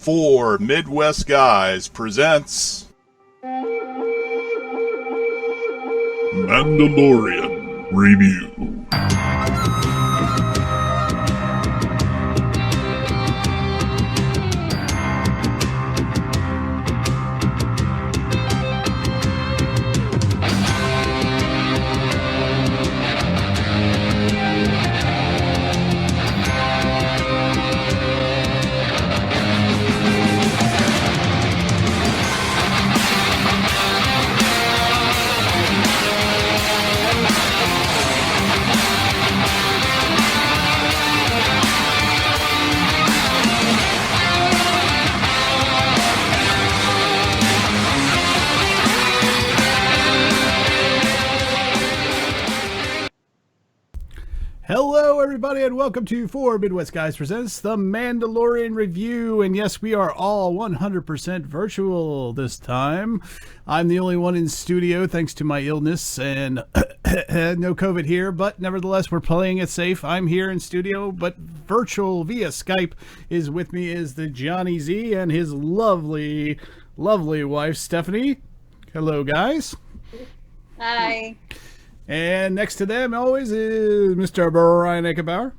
4 Midwest Guys presents Mandalorian Review. Hello, everybody, and welcome to 4 Midwest Guys Presents The Mandalorian Review. And yes, we are all 100% virtual this time. I'm the only one in studio thanks to my illness and no COVID here, but nevertheless, we're playing it safe. I'm here in studio, but virtual via Skype is with me is the Johnny Z and his lovely, lovely wife, Stephanie. Hello, guys. Hi. And next to them always is Mr. Brian Eckenbauer.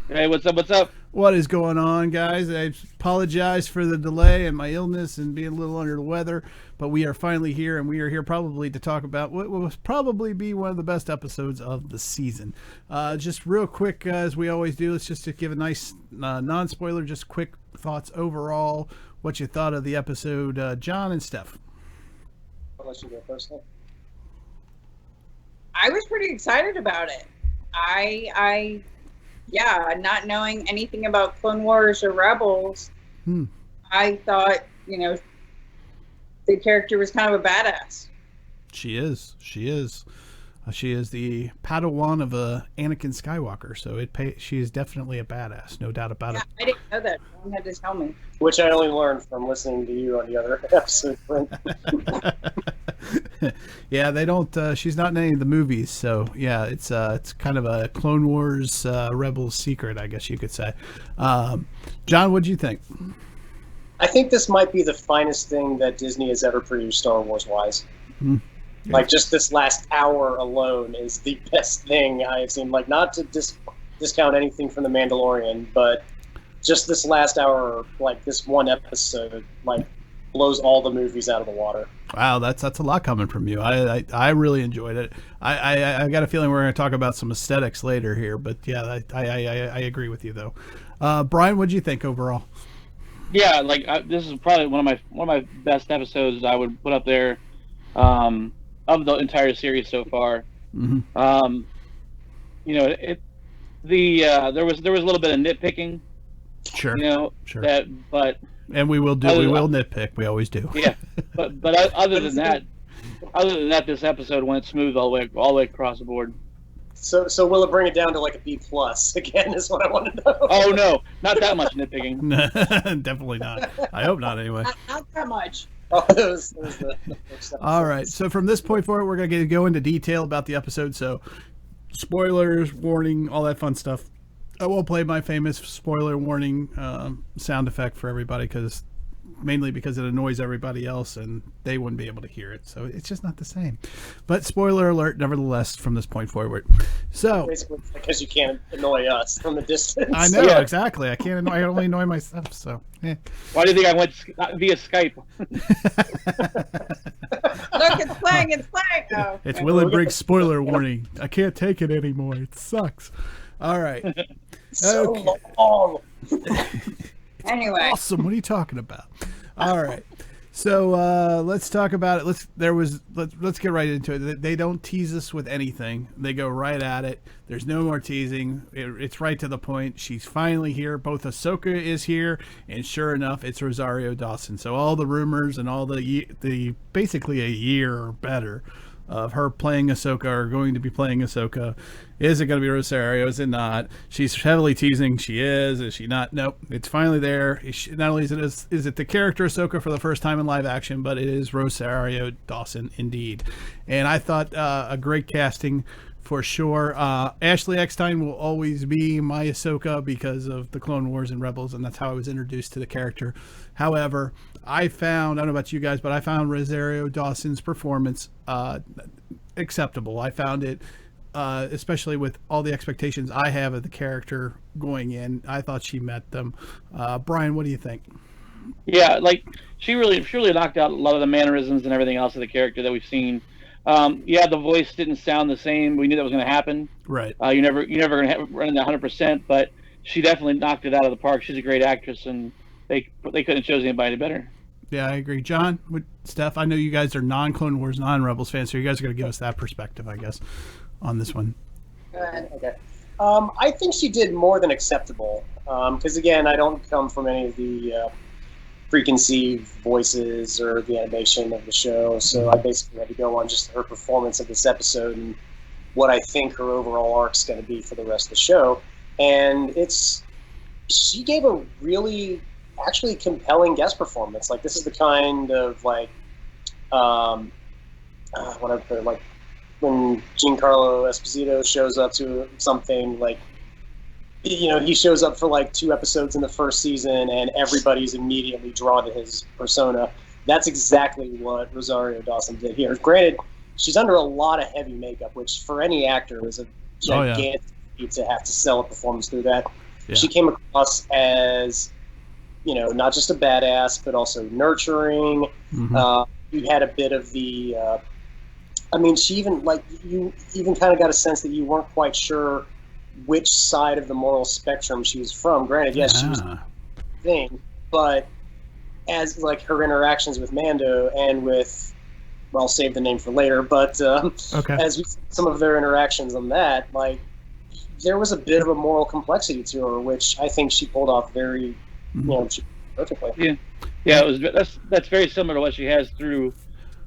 Hey, what's up? What's up? What is going on, guys? I apologize for the delay and my illness and being a little under the weather, but we are finally here, and we are here probably to talk about what will probably be one of the best episodes of the season. Just real quick, as we always do, let's just to give a nice non-spoiler, just quick thoughts overall, what you thought of the episode. John and Steph. I'll let you go first then. I was pretty excited about it. Not knowing anything about Clone Wars or Rebels, I thought, the character was kind of a badass. She is. She is the Padawan of Anakin Skywalker, so she is definitely a badass, no doubt about it. I didn't know that. Someone had to tell me. Which I only learned from listening to you on the other episode. Yeah, they don't. She's not in any of the movies, so yeah, it's kind of a Clone Wars Rebels secret, I guess you could say. John, what'd you think? I think this might be the finest thing that Disney has ever produced, Star Wars wise. Yeah. Like, just this last hour alone is the best thing I have seen. Like, not to discount anything from The Mandalorian, but just this last hour, like, this one episode, like, blows all the movies out of the water. Wow, that's a lot coming from you. I really enjoyed it. I got a feeling we're going to talk about some aesthetics later here, but yeah, I agree with you though. Brian, what did you think overall? Yeah, like this is probably one of my best episodes I would put up there. Of the entire series so far. Mm-hmm. There was a little bit of nitpicking. Sure. Sure. And we will nitpick. We always do. Yeah. But other than that, this episode went smooth all the way across the board. So will it bring it down to like a B+ again? Is what I want to know. Oh no, not that much nitpicking. Definitely not. I hope not. Anyway. Not that much. Oh, it was the all right. So from this point forward, we're going to go into detail about the episode. So spoilers, warning, all that fun stuff. I will play my famous spoiler warning sound effect for everybody, mainly because it annoys everybody else and they wouldn't be able to hear it. So it's just not the same. But spoiler alert, nevertheless, from this point forward. So basically, because you can't annoy us from a distance. I know, exactly. I can't annoy. I only annoy myself. So yeah. Why do you think I went via Skype? Look, it's playing. Oh. It's Will and Briggs spoiler warning. I can't take it anymore. It sucks. All right. So long. Anyway. Awesome. What are you talking about? All right. So let's talk about it. Let's get right into it. They don't tease us with anything. They go right at it. There's no more teasing. It's right to the point. She's finally here. Both Ahsoka is here, and sure enough, it's Rosario Dawson. So all the rumors and all the basically a year or better of her playing Ahsoka or going to be playing Ahsoka. Is it going to be Rosario? Is it not? She's heavily teasing. She is. Is she not? Nope. It's finally there. Not only is it the character Ahsoka for the first time in live action, but it is Rosario Dawson indeed. And I thought a great casting for sure. Ashley Eckstein will always be my Ahsoka because of the Clone Wars and Rebels, and that's how I was introduced to the character. However, I don't know about you guys, but I found Rosario Dawson's performance acceptable. I found it, especially with all the expectations I have of the character going in, I thought she met them. Brian, what do you think? Yeah, like she really knocked out a lot of the mannerisms and everything else of the character that we've seen. The voice didn't sound the same. We knew that was going to happen. Right. You're never going to run into 100%, but she definitely knocked it out of the park. She's a great actress, and they couldn't have chosen anybody better. Yeah, I agree. John, Steph, I know you guys are non-Clone Wars, non-Rebels fans, so you guys are going to give us that perspective, I guess, on this one. Okay. I think she did more than acceptable. Because, again, I don't come from any of the preconceived voices or the animation of the show, so I basically had to go on just her performance of this episode and what I think her overall arc's going to be for the rest of the show. And she gave a really actually compelling guest performance. Like, this is the kind of, like, what I put it, like, when Giancarlo Esposito shows up to something, like, he shows up for like 2 episodes in the first season and everybody's immediately drawn to his persona. That's exactly what Rosario Dawson did here. Granted, she's under a lot of heavy makeup, which for any actor is a gigantic feat to have to sell a performance through that. Yeah. She came across as, not just a badass, but also nurturing. Mm-hmm. You had a bit of the, she even, like, you even kind of got a sense that you weren't quite sure which side of the moral spectrum she was from. Granted, yes, she was a thing, but as, like, her interactions with Mando and with, well, I'll save the name for later, but as we see some of their interactions on that, like, there was a bit of a moral complexity to her, which I think she pulled off very, perfectly. Yeah, that's very similar to what she has through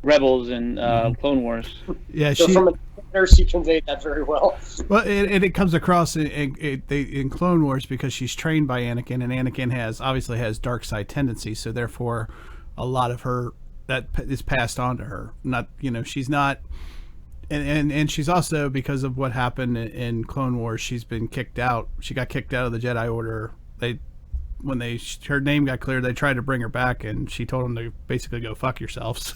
Rebels and Clone Wars. Yeah, so from a nurse, she conveyed that very well. Well, it comes across in Clone Wars because she's trained by Anakin, and Anakin obviously has dark side tendencies, so therefore a lot of her that is passed on to her. Not, she's not, and she's also, because of what happened in Clone Wars, she's been kicked out. She got kicked out of the Jedi Order. When her name got cleared, they tried to bring her back, and she told them to basically go fuck yourselves.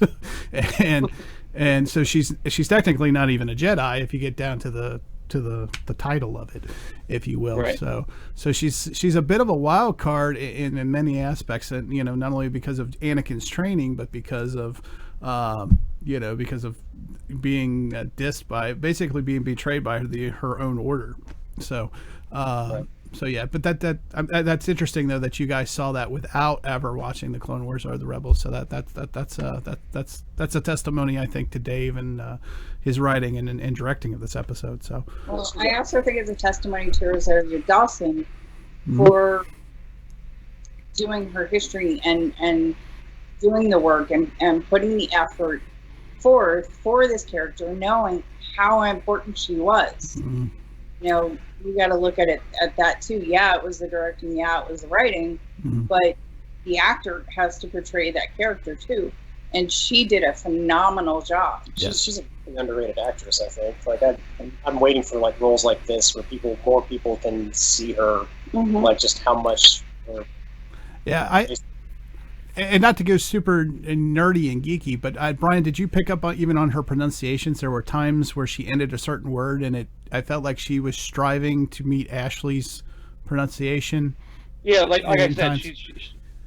and so she's technically not even a Jedi if you get down to the title of it, if you will. Right. So she's a bit of a wild card in many aspects, and not only because of Anakin's training, but because of being dissed by, basically being betrayed by her own order. So. Right. So yeah, but that's interesting though that you guys saw that without ever watching the Clone Wars or the Rebels. So that's a testimony, I think, to Dave and his writing and directing of this episode. So, well, I also think it's a testimony to Rosario Dawson for doing her history and doing the work and putting the effort forth for this character, knowing how important she was. Mm-hmm. You got to look at it at that too. Yeah, it was the directing. Yeah, it was the writing. Mm-hmm. But the actor has to portray that character too, and she did a phenomenal job. She's a pretty underrated actress, I think. Like, I'm waiting for, like, roles like this where more people can see her, like, just how much. And not to go super nerdy and geeky, but Brian, did you pick up even on her pronunciations? There were times where she ended a certain word, and I felt like she was striving to meet Ashley's pronunciation. Yeah, like I said,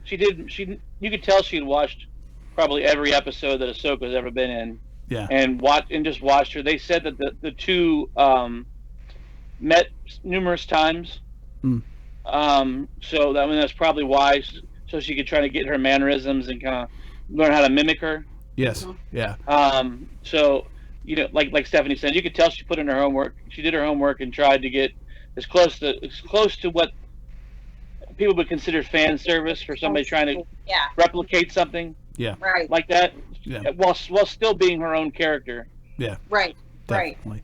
she did. You could tell she had watched probably every episode that Ahsoka's ever been in. Yeah, and just watched her. They said that the two met numerous times. So that's probably why. So she could try to get her mannerisms and kind of learn how to mimic her. Yes. Yeah. So, like Stephanie said, you could tell she put in her homework. She did her homework and tried to get as close to what people would consider fan service for somebody trying to replicate something. Yeah. Right. Like that. Yeah. While still being her own character. Yeah. Right. Definitely.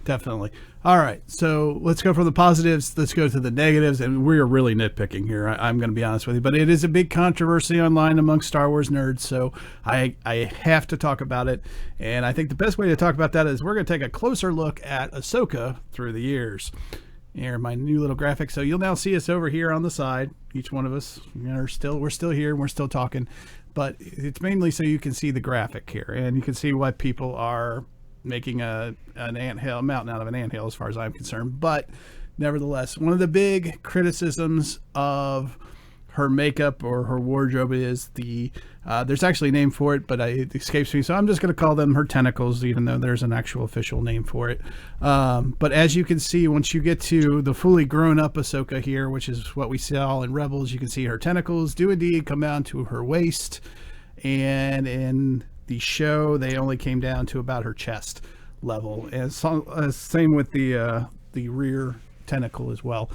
Definitely. All right, so let's go from the positives. Let's go to the negatives, and we're really nitpicking here. I'm going to be honest with you, but it is a big controversy online among Star Wars nerds, so I have to talk about it. And I think the best way to talk about that is we're going to take a closer look at Ahsoka through the years. Here, my new little graphic. So you'll now see us over here on the side. Each one of us, we're still here, and we're still talking, but it's mainly so you can see the graphic here, and you can see why people are making a mountain out of an anthill as far as I'm concerned. But nevertheless, one of the big criticisms of her makeup or her wardrobe is there's actually a name for it, but it escapes me, so I'm just going to call them her tentacles, even though there's an actual official name for it. But as you can see, once you get to the fully grown up Ahsoka here, which is what we saw in Rebels, you can see her tentacles do indeed come down to her waist, and in the show they only came down to about her chest level, and same with the rear tentacle as well.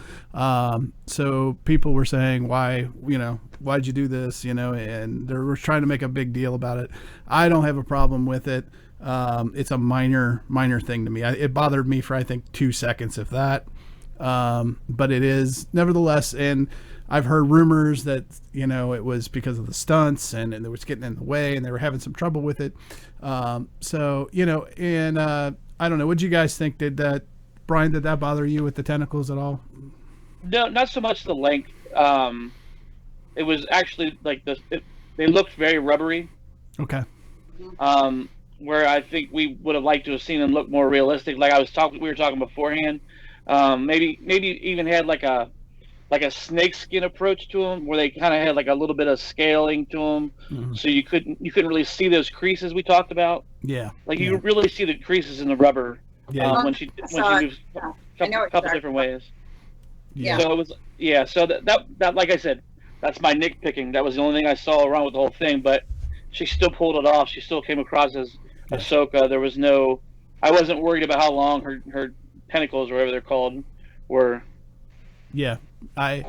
So people were saying, why'd you do this, and they were trying to make a big deal about it. I don't have a problem with it. It's a minor thing to me. It bothered me for I think 2 seconds, if that, but it is nevertheless. And I've heard rumors that, it was because of the stunts and it was getting in the way and they were having some trouble with it. So, and I don't know. What did you guys think? Brian, did that bother you with the tentacles at all? No, not so much the length. It was actually like they looked very rubbery. Okay. Where I think we would have liked to have seen them look more realistic. Like we were talking beforehand. Maybe even had like a snake skin approach to them, where they kind of had like a little bit of scaling to them, so you couldn't really see those creases we talked about. Yeah. You really see the creases in the rubber. Yeah. When she moves a couple different ways. Yeah. So it was So that like I said, that's my nitpicking. That was the only thing I saw wrong with the whole thing. But she still pulled it off. She still came across as Ahsoka. There was I wasn't worried about how long her tentacles, or whatever they're called, were. Yeah, I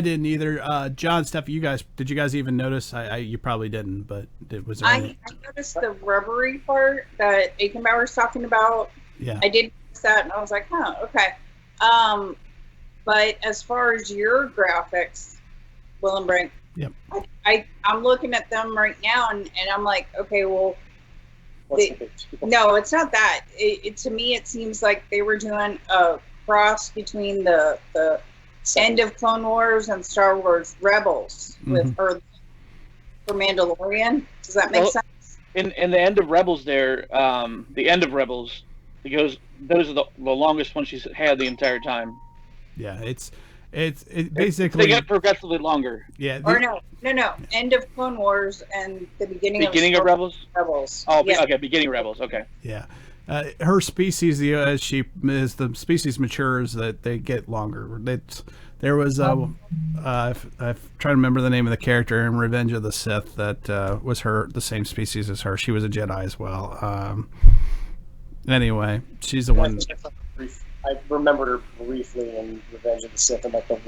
didn't either. John, Steph, did you guys even notice? You probably didn't, but it was. I noticed the rubbery part that Aikenbauer was talking about. Yeah, I did notice that, and I was like, okay. But as far as your graphics, Will and Brink, yep. I'm looking at them right now, and I'm like, okay, well, No, it's not that. To me, it seems like they were doing a cross between the end of Clone Wars and Star Wars Rebels with her for Mandalorian. Does that make sense? In the end of Rebels, the end of Rebels, those are the longest ones she's had the entire time. Yeah, it's basically they get progressively longer. Yeah. Or no. End of Clone Wars and the beginning of Rebels. Oh, yeah. Okay, beginning of Rebels. Okay. Yeah. Her species, as the species matures, that they get longer. There was I'm trying to remember the name of the character in Revenge of the Sith that was the same species as her. She was a Jedi as well. Anyway, she's the one. I remembered her briefly in Revenge of the Sith, and like the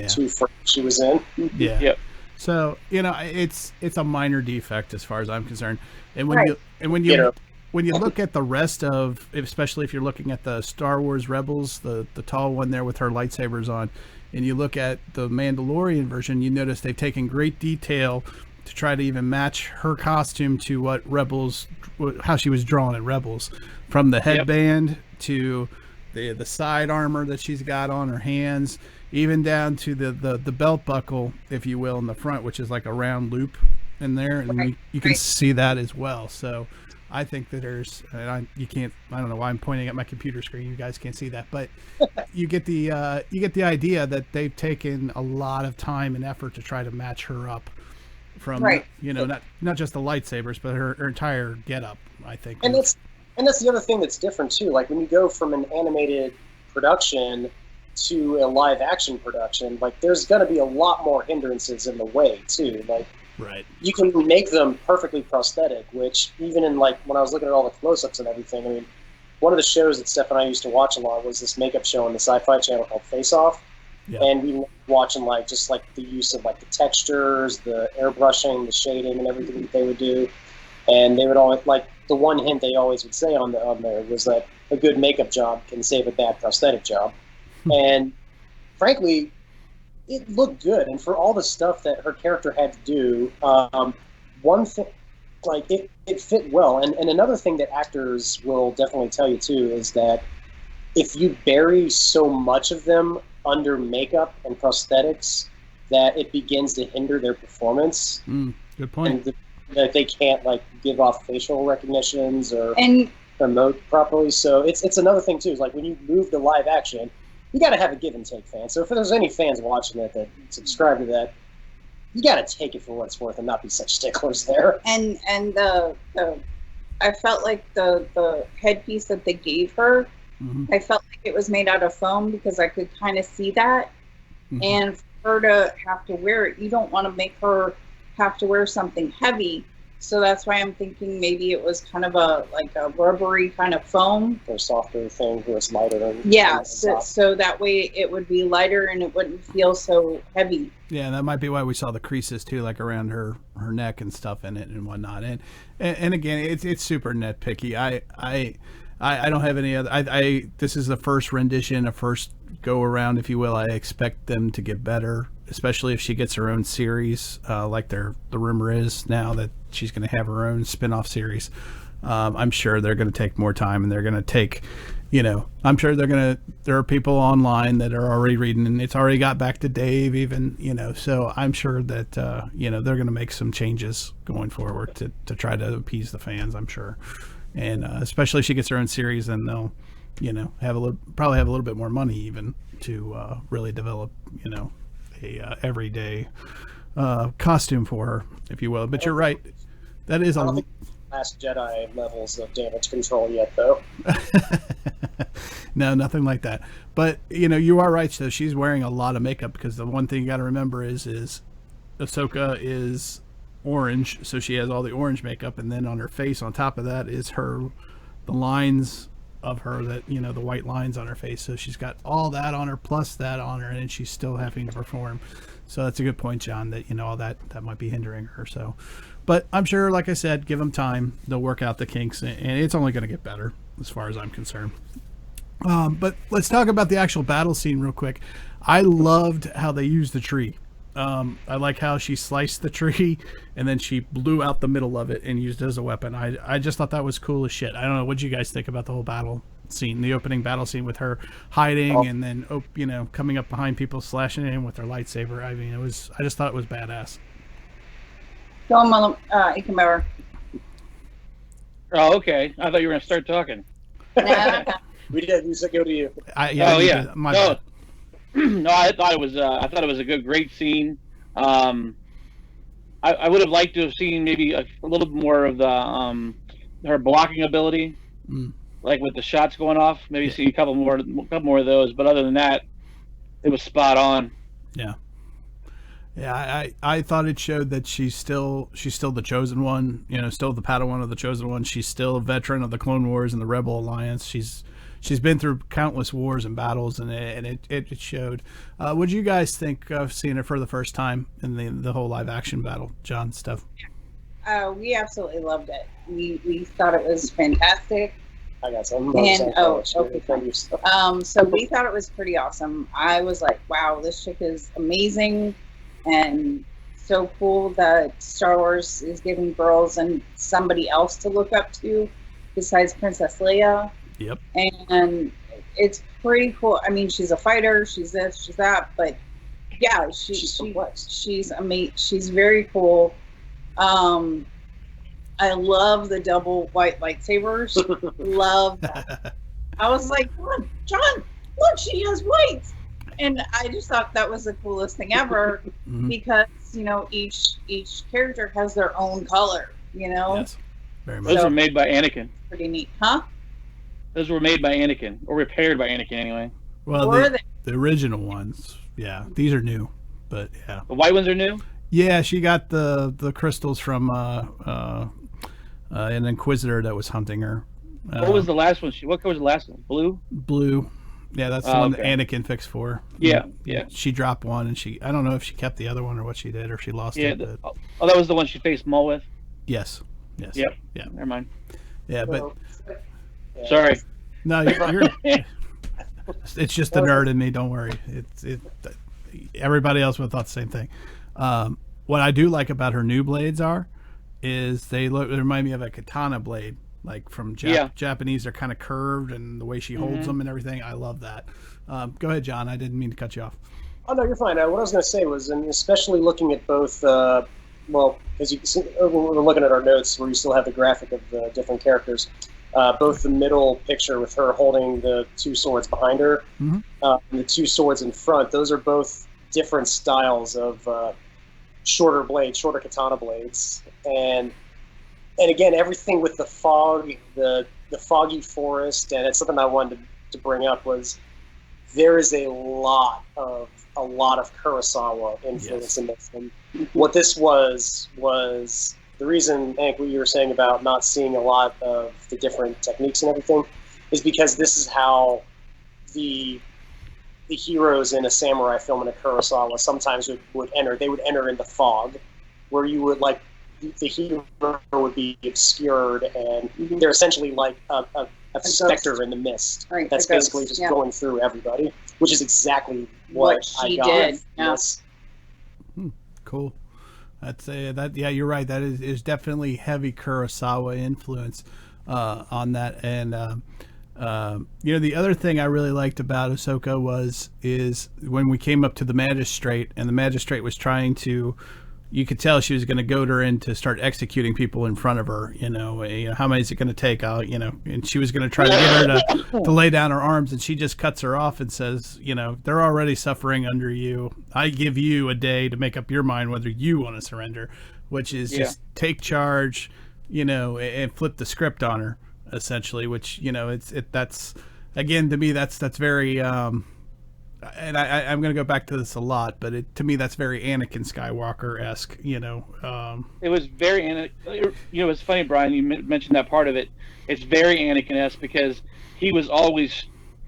two frames she was in. Yeah. Yep. So it's a minor defect as far as I'm concerned. And when you look at the rest of, especially if you're looking at the Star Wars Rebels, the tall one there with her lightsabers on, and you look at the Mandalorian version, you notice they've taken great detail to try to even match her costume to what how she was drawn in Rebels, from the headband to the side armor that she's got on her hands, even down to the belt buckle, if you will, in the front, which is like a round loop in there, and you can see that as well. So I think that I don't know why I'm pointing at my computer screen. You guys can't see that, but you get the idea that they've taken a lot of time and effort to try to match her up from, not just the lightsabers, but her entire getup, I think. And that's the other thing that's different too. Like when you go from an animated production to a live action production, like there's going to be a lot more hindrances in the way too. Like, right. You can make them perfectly prosthetic, which even in like when I was looking at all the close-ups and everything, I mean, one of the shows that Steph and I used to watch a lot was this makeup show on the Sci-Fi Channel called Face Off. Yeah. And we were watching like just like the use of like the textures, the airbrushing, the shading, and everything that they would do. And they would always like the one hint they always would say on there was that a good makeup job can save a bad prosthetic job. And frankly, it looked good. And for all the stuff that her character had to do, one thing, like it fit well. And another thing that actors will definitely tell you too is that if you bury so much of them under makeup and prosthetics, that it begins to hinder their performance. Good point. And that they can't like give off facial recognitions or And emote properly. So it's another thing too. Is like when you move to live action, you got to have a give and take, fan. So if there's any fans watching that subscribe to that, you got to take it for what it's worth and not be such sticklers there. and the I felt like the headpiece that they gave her, I felt like it was made out of foam because I could kind of see that. And for her to have to wear it, you don't want to make her have to wear something heavy. So that's why I'm thinking maybe it was kind of a rubbery kind of foam. For a softer thing where it's lighter. And So that way it would be lighter and it wouldn't feel so heavy. Yeah, that might be why we saw the creases too, like around her neck and stuff in it and whatnot. And again, it's super nitpicky. I don't have any other. This is the first rendition, a first go around, if you will. I expect them to get better, especially if she gets her own series, like the rumor is now that she's going to have her own spin-off series. I'm sure they're going to take more time, and they're going to take, I'm sure there are people online that are already reading, and it's already got back to Dave even, so I'm sure that, they're going to make some changes going forward to try to appease the fans, I'm sure. And especially if she gets her own series, then they'll, probably have a little bit more money even to really develop, a everyday costume for her, if you will. But you're right, that is I don't think Last Jedi levels of damage control yet, though. No, nothing like that. But you are right. So she's wearing a lot of makeup because the one thing you got to remember is Ahsoka is orange, so she has all the orange makeup, and then on her face, on top of that, is the lines of her that the white lines on her face. So she's got all that on her plus that on her, and she's still having to perform. So that's a good point, John, that all that might be hindering her. So, but I'm sure, like I said, give them time, they'll work out the kinks, and it's only going to get better as far as I'm concerned. But let's talk about the actual battle scene real quick. I loved how they used the tree. I like how she sliced the tree and then she blew out the middle of it and used it as a weapon. I just thought that was cool as shit. I don't know, what you guys think about the whole battle scene, the opening battle scene with her hiding and then coming up behind people, slashing in with her lightsaber. I mean, I just thought it was badass. Go on, Ikamura. Oh, okay. I thought you were going to start talking. We did. You said go to you. My bad. No, I thought it was a great scene. I would have liked to have seen maybe a little more of the her blocking ability, like with the shots going off. Maybe see a couple more of those. But other than that, it was spot on. Yeah. Yeah, I thought it showed that she's still the chosen one, still the Padawan of the chosen one. She's still a veteran of the Clone Wars and the Rebel Alliance. She's been through countless wars and battles, and it showed. What do you guys think of seeing her for the first time in the whole live action battle, John, stuff? We absolutely loved it. We thought it was fantastic. I got some. And so we thought it was pretty awesome. I was like, wow, this chick is amazing, and so cool that Star Wars is giving girls and somebody else to look up to besides Princess Leia. Yep. And it's pretty cool. I mean, she's a fighter. She's this, she's that. But yeah, she's amazing. She's very cool. I love the double white lightsabers. Love that. I was like, John, look, she has white. And I just thought that was the coolest thing ever because, each character has their own color, Yes, very much. Those were made by Anakin. Pretty neat, huh? Those were made by Anakin, or repaired by Anakin anyway. Well, the original ones, yeah. These are new, but yeah. The white ones are new? Yeah, she got the crystals from an Inquisitor that was hunting her. What was the last one? What color was the last one? Blue? Blue. Yeah, that's the one that Anakin fixed for her. Yeah. She dropped one, and I don't know if she kept the other one or what she did, or if she lost it. That was the one she faced Maul with? Yes. Yep. Yeah. Never mind. Yeah, but So, yeah. Sorry. no, you're it's just the nerd in me. Don't worry. Everybody else would have thought the same thing. What I do like about her new blades is they remind me of a katana blade, like from Japanese. They're kind of curved, and the way she holds them and everything. I love that. Go ahead, John. I didn't mean to cut you off. Oh no, you're fine. What I was going to say was, and especially looking at both, well, as you can see, we're looking at our notes where you still have the graphic of the different characters. Both the middle picture with her holding the two swords behind her, and the two swords in front. Those are both different styles of shorter katana blades, and again, everything with the fog, the foggy forest, and it's something I wanted to bring up was there is a lot of Kurosawa influence in this. And what this was the reason, Hank, what you were saying about not seeing a lot of the different techniques and everything is because this is how the heroes in a samurai film in a Kurosawa sometimes would enter. They would enter in the fog, where you would like the hero would be obscured, and they're essentially like a specter in the mist. Right, that's basically just going through everybody, which is exactly what she I got. did. Yes. Cool. That's that. Yeah, you're right. That is definitely heavy Kurosawa influence on that. And the other thing I really liked about Ahsoka is when we came up to the magistrate, and the magistrate was trying to. You could tell she was going to goad her in to start executing people in front of her. How many is it going to take? And she was going to try to get her to lay down her arms, and she just cuts her off and says, they're already suffering under you. I give you a day to make up your mind whether you want to surrender, which is just take charge, and flip the script on her, essentially. Which that's again to me that's very. And I'm going to go back to this a lot, but to me, that's very Anakin Skywalker-esque, It was very it's funny, Brian, you mentioned that part of it. It's very Anakin-esque because he was always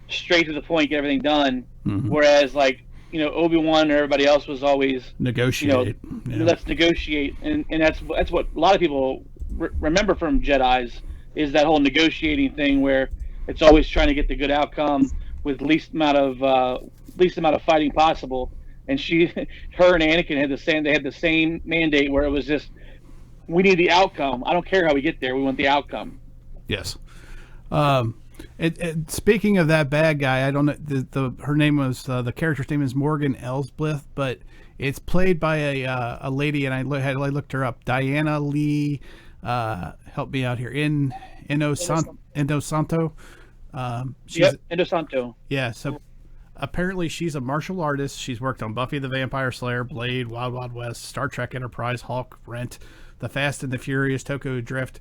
straight to the point, get everything done. Whereas, Obi-Wan and everybody else was always negotiate. Let's negotiate, and that's what a lot of people remember from Jedi's is that whole negotiating thing where it's always trying to get the good outcome with least amount of fighting possible. And her and Anakin had the same mandate where it was just, we need the outcome. I don't care how we get there. We want the outcome. Yes. Speaking of that bad guy, I don't know, her name was, the character's name is Morgan Elsbeth, but it's played by a lady, and I looked her up, Diana Lee, help me out here, Endo Santo. Endo Santo. Yeah, so apparently she's a martial artist. She's worked on Buffy the Vampire Slayer, Blade, Wild Wild West, Star Trek Enterprise, Hulk, Rent, The Fast and the Furious, Tokyo Drift,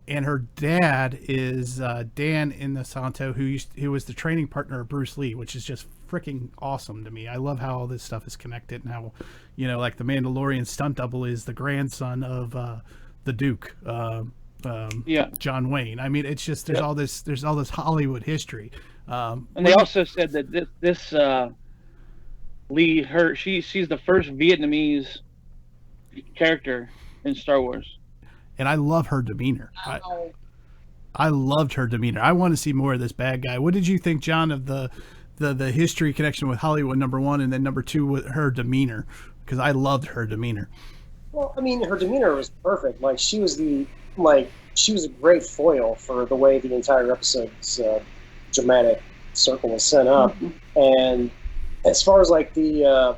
and her dad is Dan Inosanto, who was the training partner of Bruce Lee, which is just freaking awesome to me. I love how all this stuff is connected, and how like the Mandalorian stunt double is the grandson of the Duke. John Wayne. I mean, it's just there's all this Hollywood history. And they also said that this Lee, she's the first Vietnamese character in Star Wars. And I love her demeanor. I loved her demeanor. I want to see more of this bad guy. What did you think, John, of the history connection with Hollywood, number one, and then number two with her demeanor? Because I loved her demeanor. Well, I mean, her demeanor was perfect. She was a great foil for the way the entire episode's dramatic circle was set up. And as far as the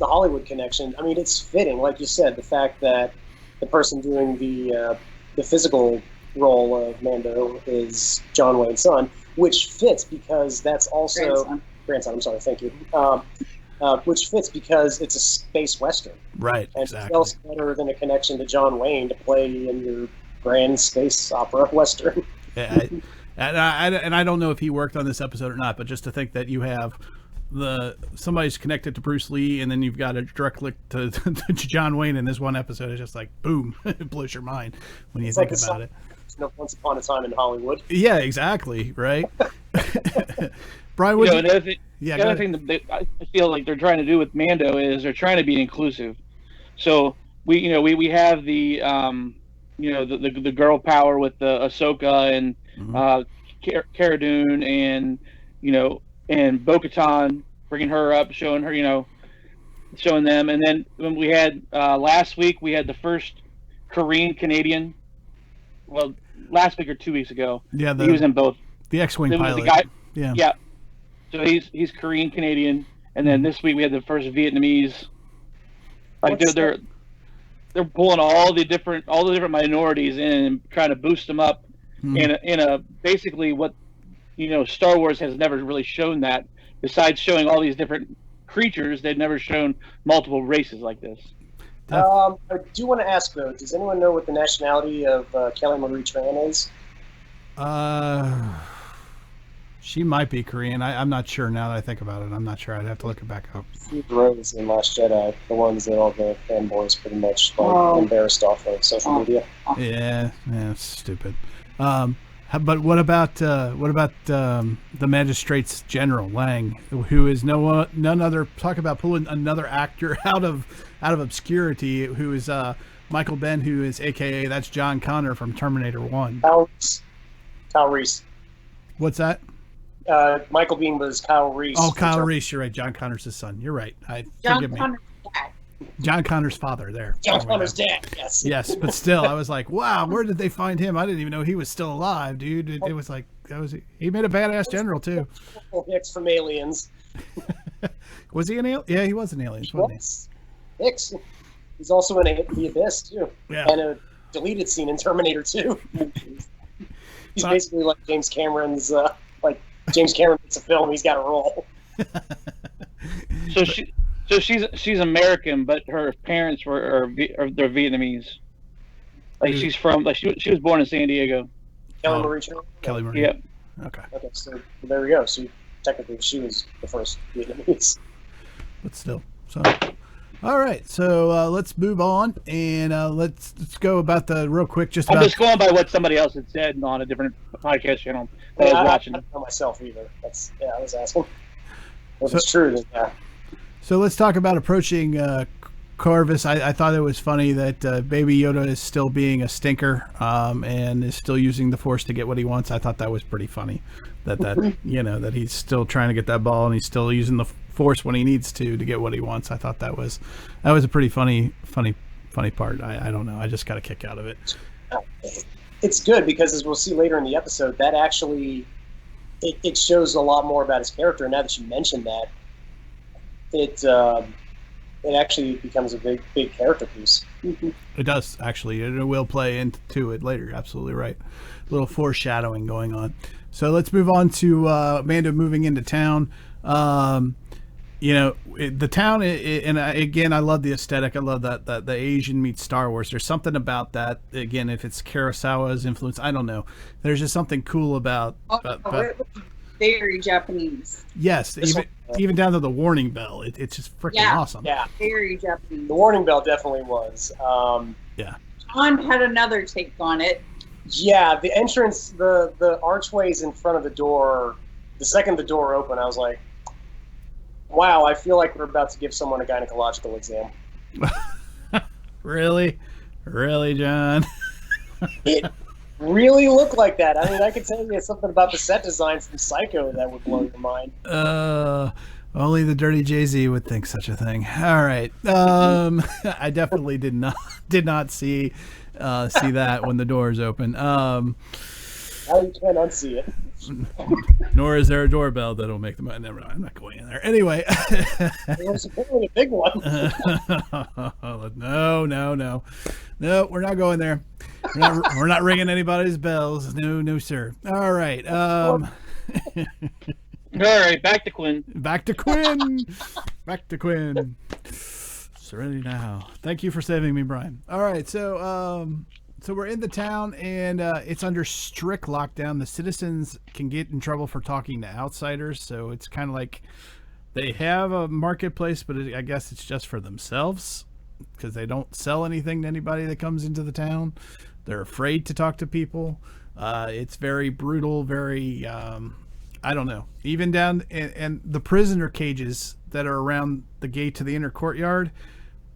Hollywood connection, I mean, it's fitting, like you said, the fact that the person doing the physical role of Mando is John Wayne's son, which fits because that's also grandson. I'm sorry, thank you. Which fits because it's a space western, right? And exactly. It's else better than a connection to John Wayne to play in your grand space opera western. Yeah, and I don't know if he worked on this episode or not, but just to think that you have somebody's connected to Bruce Lee, and then you've got a direct link to John Wayne in this one episode. It's just like boom, it blows your mind when you think about it. Once upon a time in Hollywood. Yeah, exactly. Right. Brian, the other thing that I feel like they're trying to do with Mando is they're trying to be inclusive. So we have the the girl power with the Ahsoka and Cara Dune and and Bo-Katan, bringing her up, showing her, showing them. And then when we had last week, we had the first Korean Canadian. Well, last week or 2 weeks ago, Yeah, he was in both. the X-wing The pilot. guy, Yeah. So he's Korean Canadian, and then this week we had the first Vietnamese. Like they're pulling all the different minorities in and trying to boost them up in a basically what Star Wars has never really shown that. Besides showing all these different creatures, they've never shown multiple races like this. I do want to ask though, does anyone know what the nationality of Kelly Marie Tran is? She might be Korean. I'm not sure now that I think about it. I'm not sure. I'd have to look it back up. Rose in Last Jedi, the ones that all the fanboys pretty much embarrassed off of social media. Yeah, it's stupid. But what about the Magistrate's General Lang, who is none other? Talk about pulling another actor out of obscurity, who is Michael Benn, who is AKA that's John Connor from Terminator 1. Kyle Reese. What's that? Michael Biehn was Kyle Reese. Oh, Kyle Reese. You're right. John Connor's his son. You're right. Forgive me. John Connor's father. There. John Connor's dad. Yes. Yes, but still, I was like, wow, where did they find him? I didn't even know he was still alive, dude. It was like he made a badass general too. Hicks from Aliens. Was he an alien? Yeah, he was an alien. Hicks. He's also in The Abyss too. Yeah. And a deleted scene in Terminator 2. He's basically like James Cameron's. James Cameron makes a film, he's got a role. So she's American, but her parents they're Vietnamese. Like she's from she was born in San Diego. Kelly Marie Tran? Kelly Marie. Yep. Okay, so there we go. So technically she was the first Vietnamese. But still, so. All right, so let's move on and let's go about the real quick. I'm just going by what somebody else had said on a different podcast channel that I was watching. I don't know myself either. I was asking. If it's true, then yeah. So let's talk about approaching Corvus. I thought it was funny that Baby Yoda is still being a stinker and is still using the Force to get what he wants. I thought that was pretty funny. That he's still trying to get that ball and he's still using the Force when he needs to get what he wants. I thought that was a pretty funny part. I don't know. I just got a kick out of it. It's good because, as we'll see later in the episode, that actually it shows a lot more about his character. And now that you mentioned that, it actually becomes a big character piece. It does, actually. It will play into it later. Absolutely right. A little foreshadowing going on. So let's move on to Amanda moving into town. The town, and again, I love the aesthetic. I love that the Asian meets Star Wars. There's something about that. Again, if it's Kurosawa's influence, I don't know. There's just something cool about. Very Japanese. Yes, even down to the warning bell. It's just freaking awesome. Yeah, very Japanese. The warning bell definitely was. Yeah. John had another take on it. Yeah, the entrance, the archways in front of the door. The second the door opened, I was like, wow, I feel like we're about to give someone a gynecological exam. Really, John? It really looked like that. I mean, I could tell you something about the set design from Psycho that would blow your mind. Only the dirty Jay-Z would think such a thing. All right. I definitely did not see that when the doors open. Now you can't unsee it. Nor is there a doorbell that'll make them. Never mind. I'm not going in there. Anyway. It was apparently a big one. No, we're not going there. We're not ringing anybody's bells. No, sir. All right. All right, back to Quinn. Back to Quinn. Serenity now. Thank you for saving me, Brian. All right, so we're in the town, and it's under strict lockdown. The citizens can get in trouble for talking to outsiders, so it's kind of like they have a marketplace, but I guess it's just for themselves because they don't sell anything to anybody that comes into the town. They're afraid to talk to people. It's very brutal, very, I don't know. Even down, and the prisoner cages that are around the gate to the inner courtyard,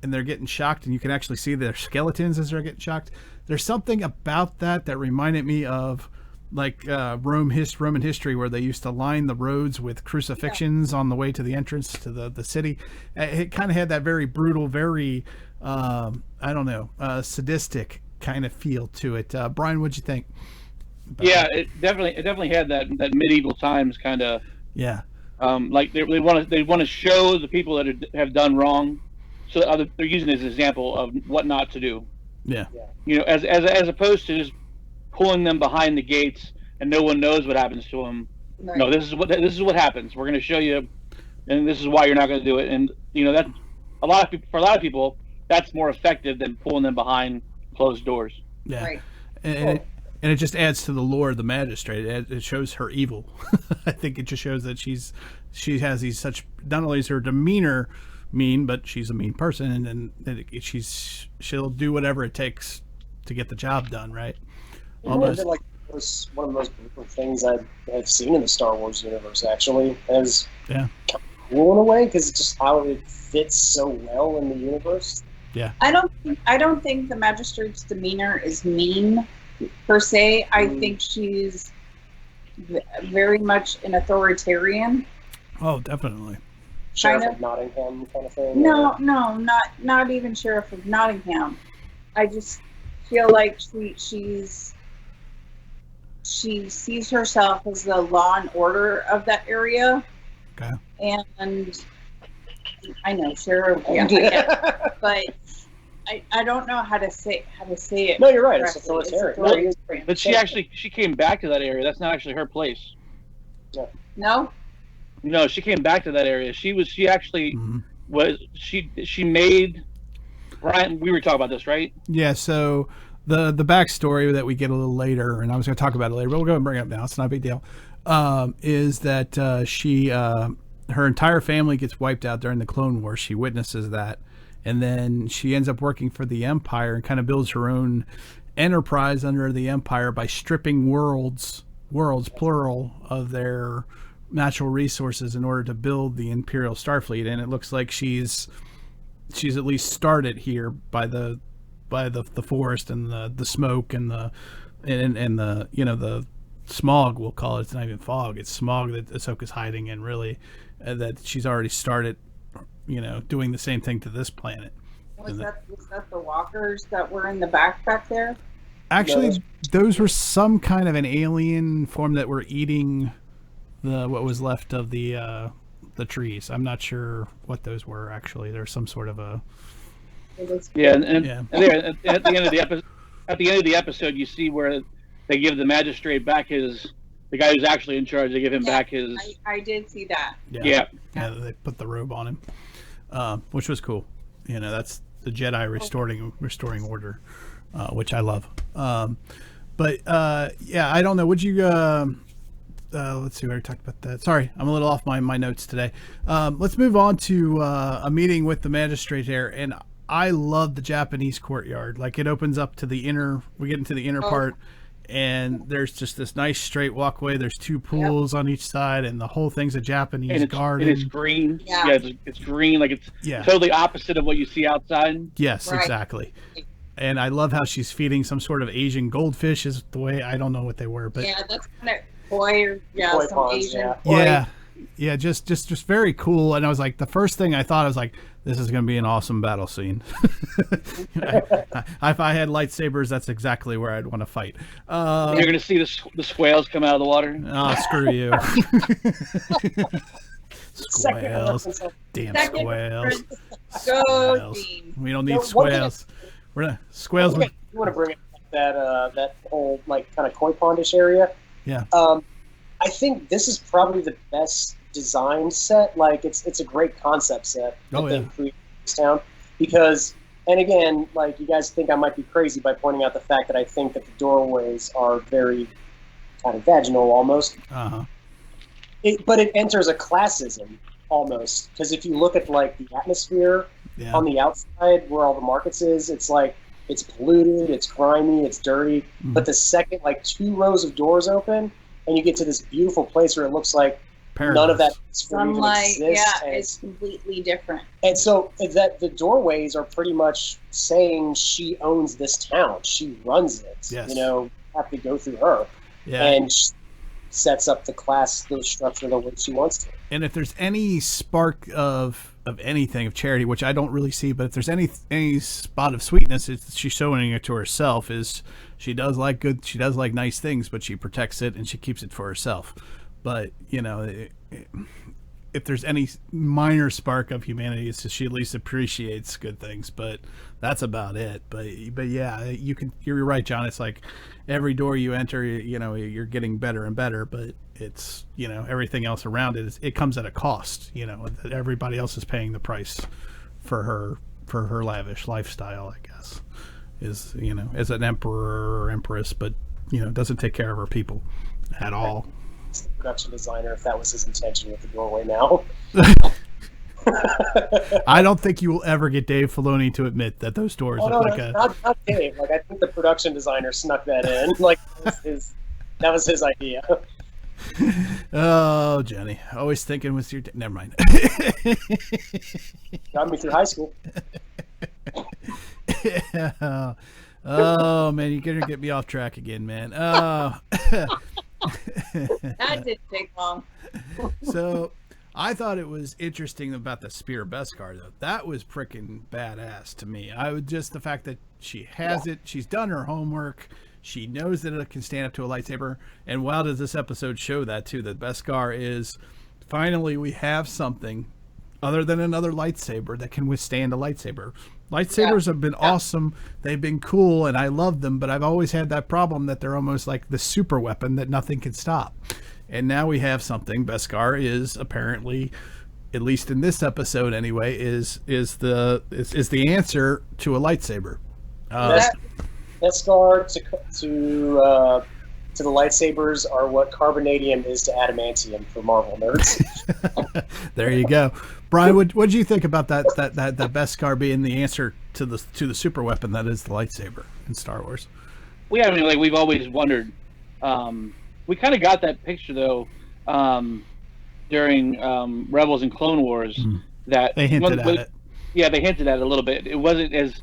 and they're getting shocked, and you can actually see their skeletons as they're getting shocked. There's something about that reminded me of like Roman history, where they used to line the roads with crucifixions on the way to the entrance to the city. It kind of had that very brutal, very sadistic kind of feel to it. Brian, what'd you think? Yeah, it definitely had that medieval times kind of. Yeah. Like they want to show the people that have done wrong, so they're using it as an example of what not to do. Yeah. You know, as opposed to just pulling them behind the gates and no one knows what happens to them. Right. No, this is what happens. We're going to show you, and this is why you're not going to do it. And you know that for a lot of people, that's more effective than pulling them behind closed doors. Yeah. Right. And it just adds to the lore of the magistrate. It shows her evil. I think it just shows that she has these such, not only is her demeanor mean, but she's a mean person, and she'll do whatever it takes to get the job done, right? Almost like it was one of the most brutal things I've seen in the Star Wars universe. Actually, as kind of cool in a way, because it's just how it fits so well in the universe. Yeah. I don't think the magistrate's demeanor is mean per se. I think she's very much an authoritarian. Oh, definitely. Sheriff Kind of Nottingham kind of thing. No, not even Sheriff of Nottingham. I just feel like she sees herself as the law and order of that area. Okay. And I know Sheriff, I get it, but I don't know how to say it. No, you're right. It's correctly. authoritarian. But she came back to that area. That's not actually her place. No? No, she came back to that area. She actually she made Brian. We were talking about this, right? Yeah. So the backstory that we get a little later, and I was going to talk about it later, but we'll go and bring it up now. It's not a big deal. Is that her entire family gets wiped out during the Clone Wars. She witnesses that, and then she ends up working for the Empire and kind of builds her own enterprise under the Empire by stripping worlds plural of their natural resources in order to build the Imperial Starfleet. And it looks like she's at least started here by the forest and the smoke and the the smog, we'll call it. It's not even fog, it's smog that Ahsoka's hiding in, really. That she's already started doing the same thing to this planet. Was that the walkers that were in the back there? Actually, those were some kind of an alien form that were eating what was left of the trees. I'm not sure what those were. Actually, there's some sort of a and at the end of the episode, you see where they give the magistrate back the guy who's actually in charge. They give him back his. I did see that. Yeah, they put the robe on him, which was cool. That's the Jedi restoring order, which I love. But I don't know. Would you? Let's see. We already talked about that. Sorry, I'm a little off my notes today. Let's move on to a meeting with the magistrate here, and I love the Japanese courtyard. Like, it opens up to the inner. We get into the inner part, and there's just this nice straight walkway. There's two pools on each side, and the whole thing's a Japanese garden. And it's green. Yeah, it's green. Like, it's totally opposite of what you see outside. Yes, right. Exactly. And I love how she's feeding some sort of Asian goldfish. Is the way, I don't know what they were, but that's kind of koi some ponds, Asian. Yeah, just very cool. And I was like, the first thing I thought, I was like, this is going to be an awesome battle scene. If I had lightsabers, that's exactly where I'd want to fight. You're going to see the squales come out of the water. Oh, screw you. Squales. Damn squales. Go, we don't need squales. We're not squales. You want to bring up that whole kind of koi pondish area. Yeah. I think this is probably the best design set. Like, it's a great concept set that they created in this town. Because, and again, you guys think I might be crazy by pointing out the fact that I think that the doorways are very kind of vaginal almost. Uh-huh. But it enters a classism almost. Because if you look at the atmosphere on the outside where all the markets is, it's it's polluted, it's grimy, it's dirty. But the second 2 rows of doors open, and you get to this beautiful place where it looks like none of that is for you to Sunlight, exist. yeah, it's completely different. And so that the doorways are pretty much saying she owns this town. She runs it. Yes. You know, have to go through her. Yeah. And she sets up the class, the structure the way she wants to. And if there's any spark of anything of charity, which I don't really see, but if there's any spot of sweetness, it's she's showing it to herself. Is she does like nice things, but she protects it and she keeps it for herself. But you know, if there's any minor spark of humanity, it's just she at least appreciates good things. But that's about it. But yeah, you're right, John. It's like every door you enter, you know, you're getting better and better, but it's, you know, everything else around it comes at a cost, you know, that everybody else is paying the price for her lavish lifestyle, I guess, is, you know, as an emperor or empress, but, you know, doesn't take care of her people at all. It's the production designer, if that was his intention with the doorway now. I don't think you will ever get Dave Filoni to admit that those doors Oh, look no, like not Dave. Like, I think the production designer snuck that in. Like, that was his idea. Oh, Jenny, always thinking with your never mind. Got me through high school. Yeah. Oh man, you're gonna get me off track again, man. That didn't take long. So I thought it was interesting about the Spear Beskar, though. That was freaking badass to me. I would just the fact that she has it, she's done her homework, she knows that it can stand up to a lightsaber. And wow, does this episode show that too? That Beskar is finally we have something other than another lightsaber that can withstand a lightsaber. Lightsabers have been awesome. They've been cool, and I love them. But I've always had that problem that they're almost like the super weapon that nothing can stop. And now we have something. Beskar is apparently, at least in this episode anyway, is the answer to a lightsaber. Beskar to the lightsabers are what carbonadium is to adamantium for Marvel nerds. There you go, Brian. What do you think about that Beskar being the answer to the super weapon that is the lightsaber in Star Wars? I mean, like we've always wondered. We kind of got that picture though during Rebels and Clone Wars that they hinted at it. Yeah, they hinted at it a little bit. It wasn't as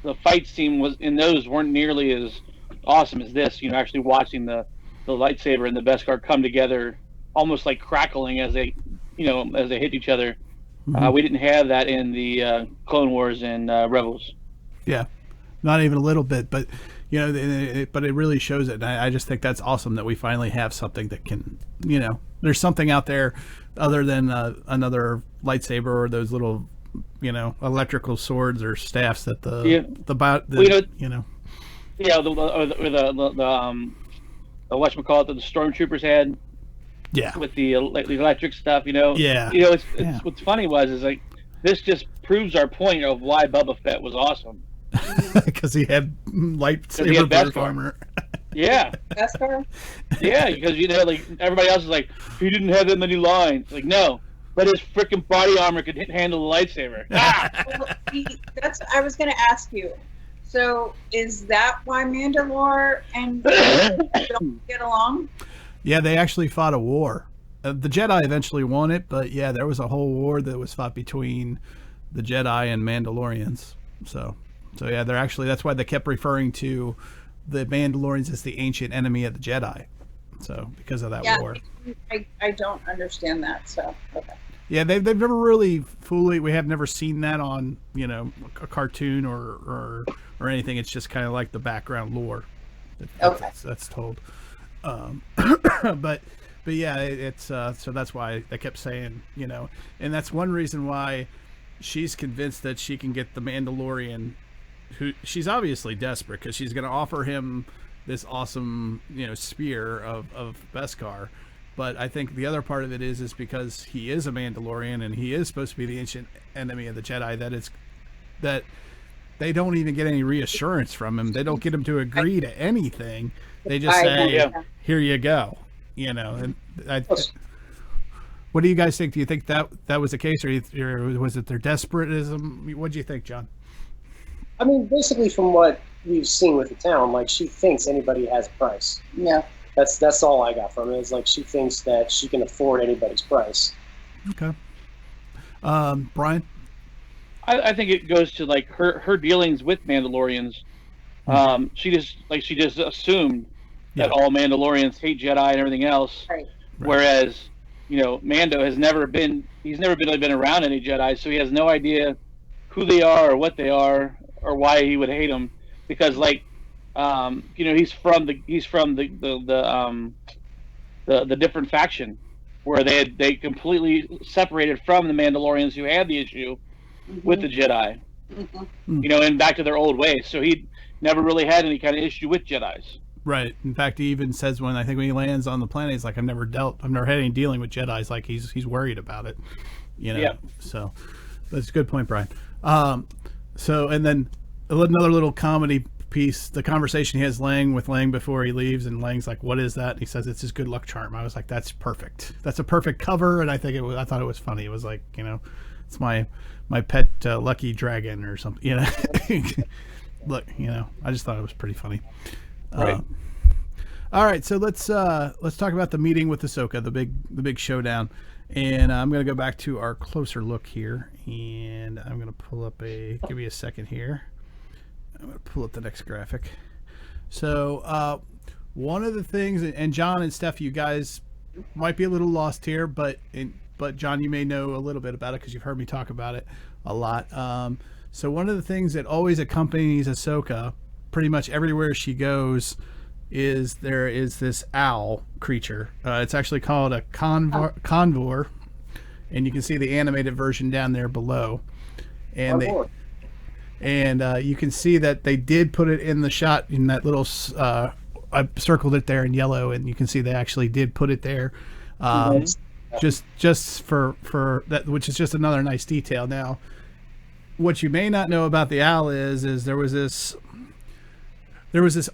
the fight scene was in those weren't nearly as awesome as this. You know, actually watching the lightsaber and the Beskar come together, almost like crackling as they hit each other. We didn't have that in the Clone Wars and Rebels. Yeah, not even a little bit, but you know, but it really shows it. And I just think that's awesome that we finally have something that can, you know, there's something out there other than another lightsaber or those little, you know, electrical swords or staffs that the whatchamacallit that the stormtroopers had. Yeah. With the electric stuff, you know. Yeah. You know, what's funny is like this just proves our point of why Boba Fett was awesome. Because he had lightsaber burst armor. Yeah. Beskar? Yeah, because you know, like everybody else is like, he didn't have that many lines. Like, no, but his freaking body armor could handle the lightsaber. Well, I was going to ask you. So, is that why Mandalore and don't get along? Yeah, they actually fought a war. The Jedi eventually won it, but yeah, there was a whole war that was fought between the Jedi and Mandalorians. So yeah, they're actually, that's why they kept referring to the Mandalorians as the ancient enemy of the Jedi. So because of that war. I don't understand that. So okay. Yeah, they've never really we have never seen that on, you know, a cartoon or anything. It's just kind of like the background lore. That's told. But yeah, it's so that's why they kept saying, you know, and that's one reason why she's convinced that she can get the Mandalorian, who she's obviously desperate because she's going to offer him this awesome, you know, spear of Beskar. But I think the other part of it is because he is a Mandalorian and he is supposed to be the ancient enemy of the Jedi, that they don't even get any reassurance from him. They don't get him to agree to anything. They just say, "Here you go," you know. And what do you guys think? Do you think that was the case, or was it their desperatism? What do you think, John? I mean, basically, from what we've seen with the town, like she thinks anybody has a price. Yeah. That's all I got from it. It's like she thinks that she can afford anybody's price. Okay. Brian? I think it goes to like her dealings with Mandalorians. She just assumed that all Mandalorians hate Jedi and everything else. Right. Whereas, Mando he's never been around any Jedi, so he has no idea who they are or what they are or why he would hate them. Because he's from the different faction where they completely separated from the Mandalorians who had the issue with the Jedi. And back to their old ways. So he never really had any kind of issue with Jedis. Right. In fact, he even says when he lands on the planet, he's like, I've never had any dealing with Jedis. Like he's worried about it. Yep. So that's a good point, Brian. So and then another little comedy piece, the conversation he has with Lang before he leaves, and Lang's like, what is that? And he says it's his good luck charm. I was like, that's perfect. That's a perfect cover, and I thought it was funny. It was like, it's my pet lucky dragon or something. Look, I just thought it was pretty funny. Right. All right, so let's talk about the meeting with Ahsoka, the big showdown, and I'm going to go back to our closer look here, and I'm going to pull up give me a second here. I'm going to pull up the next graphic. So one of the things, and John and Steph, you guys might be a little lost here, but John, you may know a little bit about it because you've heard me talk about it a lot. So one of the things that always accompanies Ahsoka pretty much everywhere she goes is there is this owl creature. It's actually called a convor, and you can see the animated version down there below. And you can see that they did put it in the shot in that little. I circled it there in yellow, and you can see they actually did put it there, just for that, which is just another nice detail. Now, what you may not know about the owl is there was this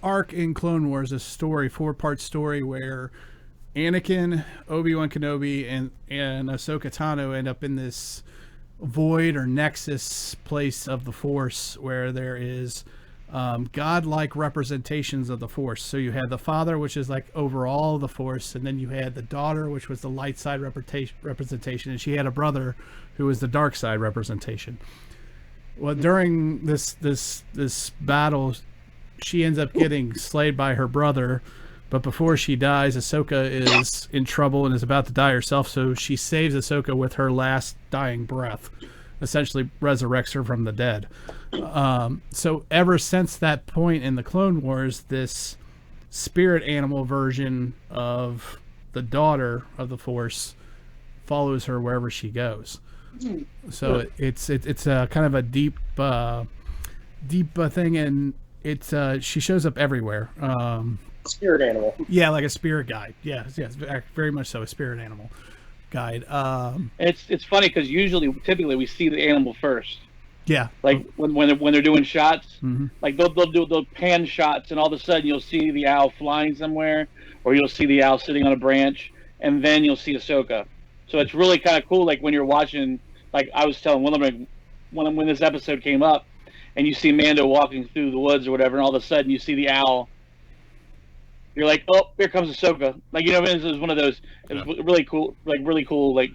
arc in Clone Wars, a story, 4-part story where Anakin, Obi-Wan Kenobi, and Ahsoka Tano end up in this void or nexus place of the Force where there is godlike representations of the Force. So you had the father, which is like overall the Force, and then you had the daughter, which was the light side representation, and she had a brother who was the dark side representation. Well, during this battle, she ends up getting slayed by her brother, but before she dies, Ahsoka is in trouble and is about to die herself, so she saves Ahsoka with her last dying breath, essentially resurrects her from the dead. So ever since that point in the Clone Wars, this spirit animal version of the daughter of the Force follows her wherever she goes. So it's a kind of a deep thing, and she shows up everywhere. Spirit animal. Yeah, like a spirit guide. Yes, very much so, a spirit animal guide. It's funny because typically we see the animal first. Yeah. Like when they're doing shots, mm-hmm. like they'll pan shots, and all of a sudden you'll see the owl flying somewhere, or you'll see the owl sitting on a branch, and then you'll see Ahsoka. So it's really kind of cool. Like when you're watching, like I was telling Willem, when this episode came up, and you see Mando walking through the woods or whatever, and all of a sudden you see the owl. You're like, oh, here comes Ahsoka. Like, it was one of those. It was really cool, like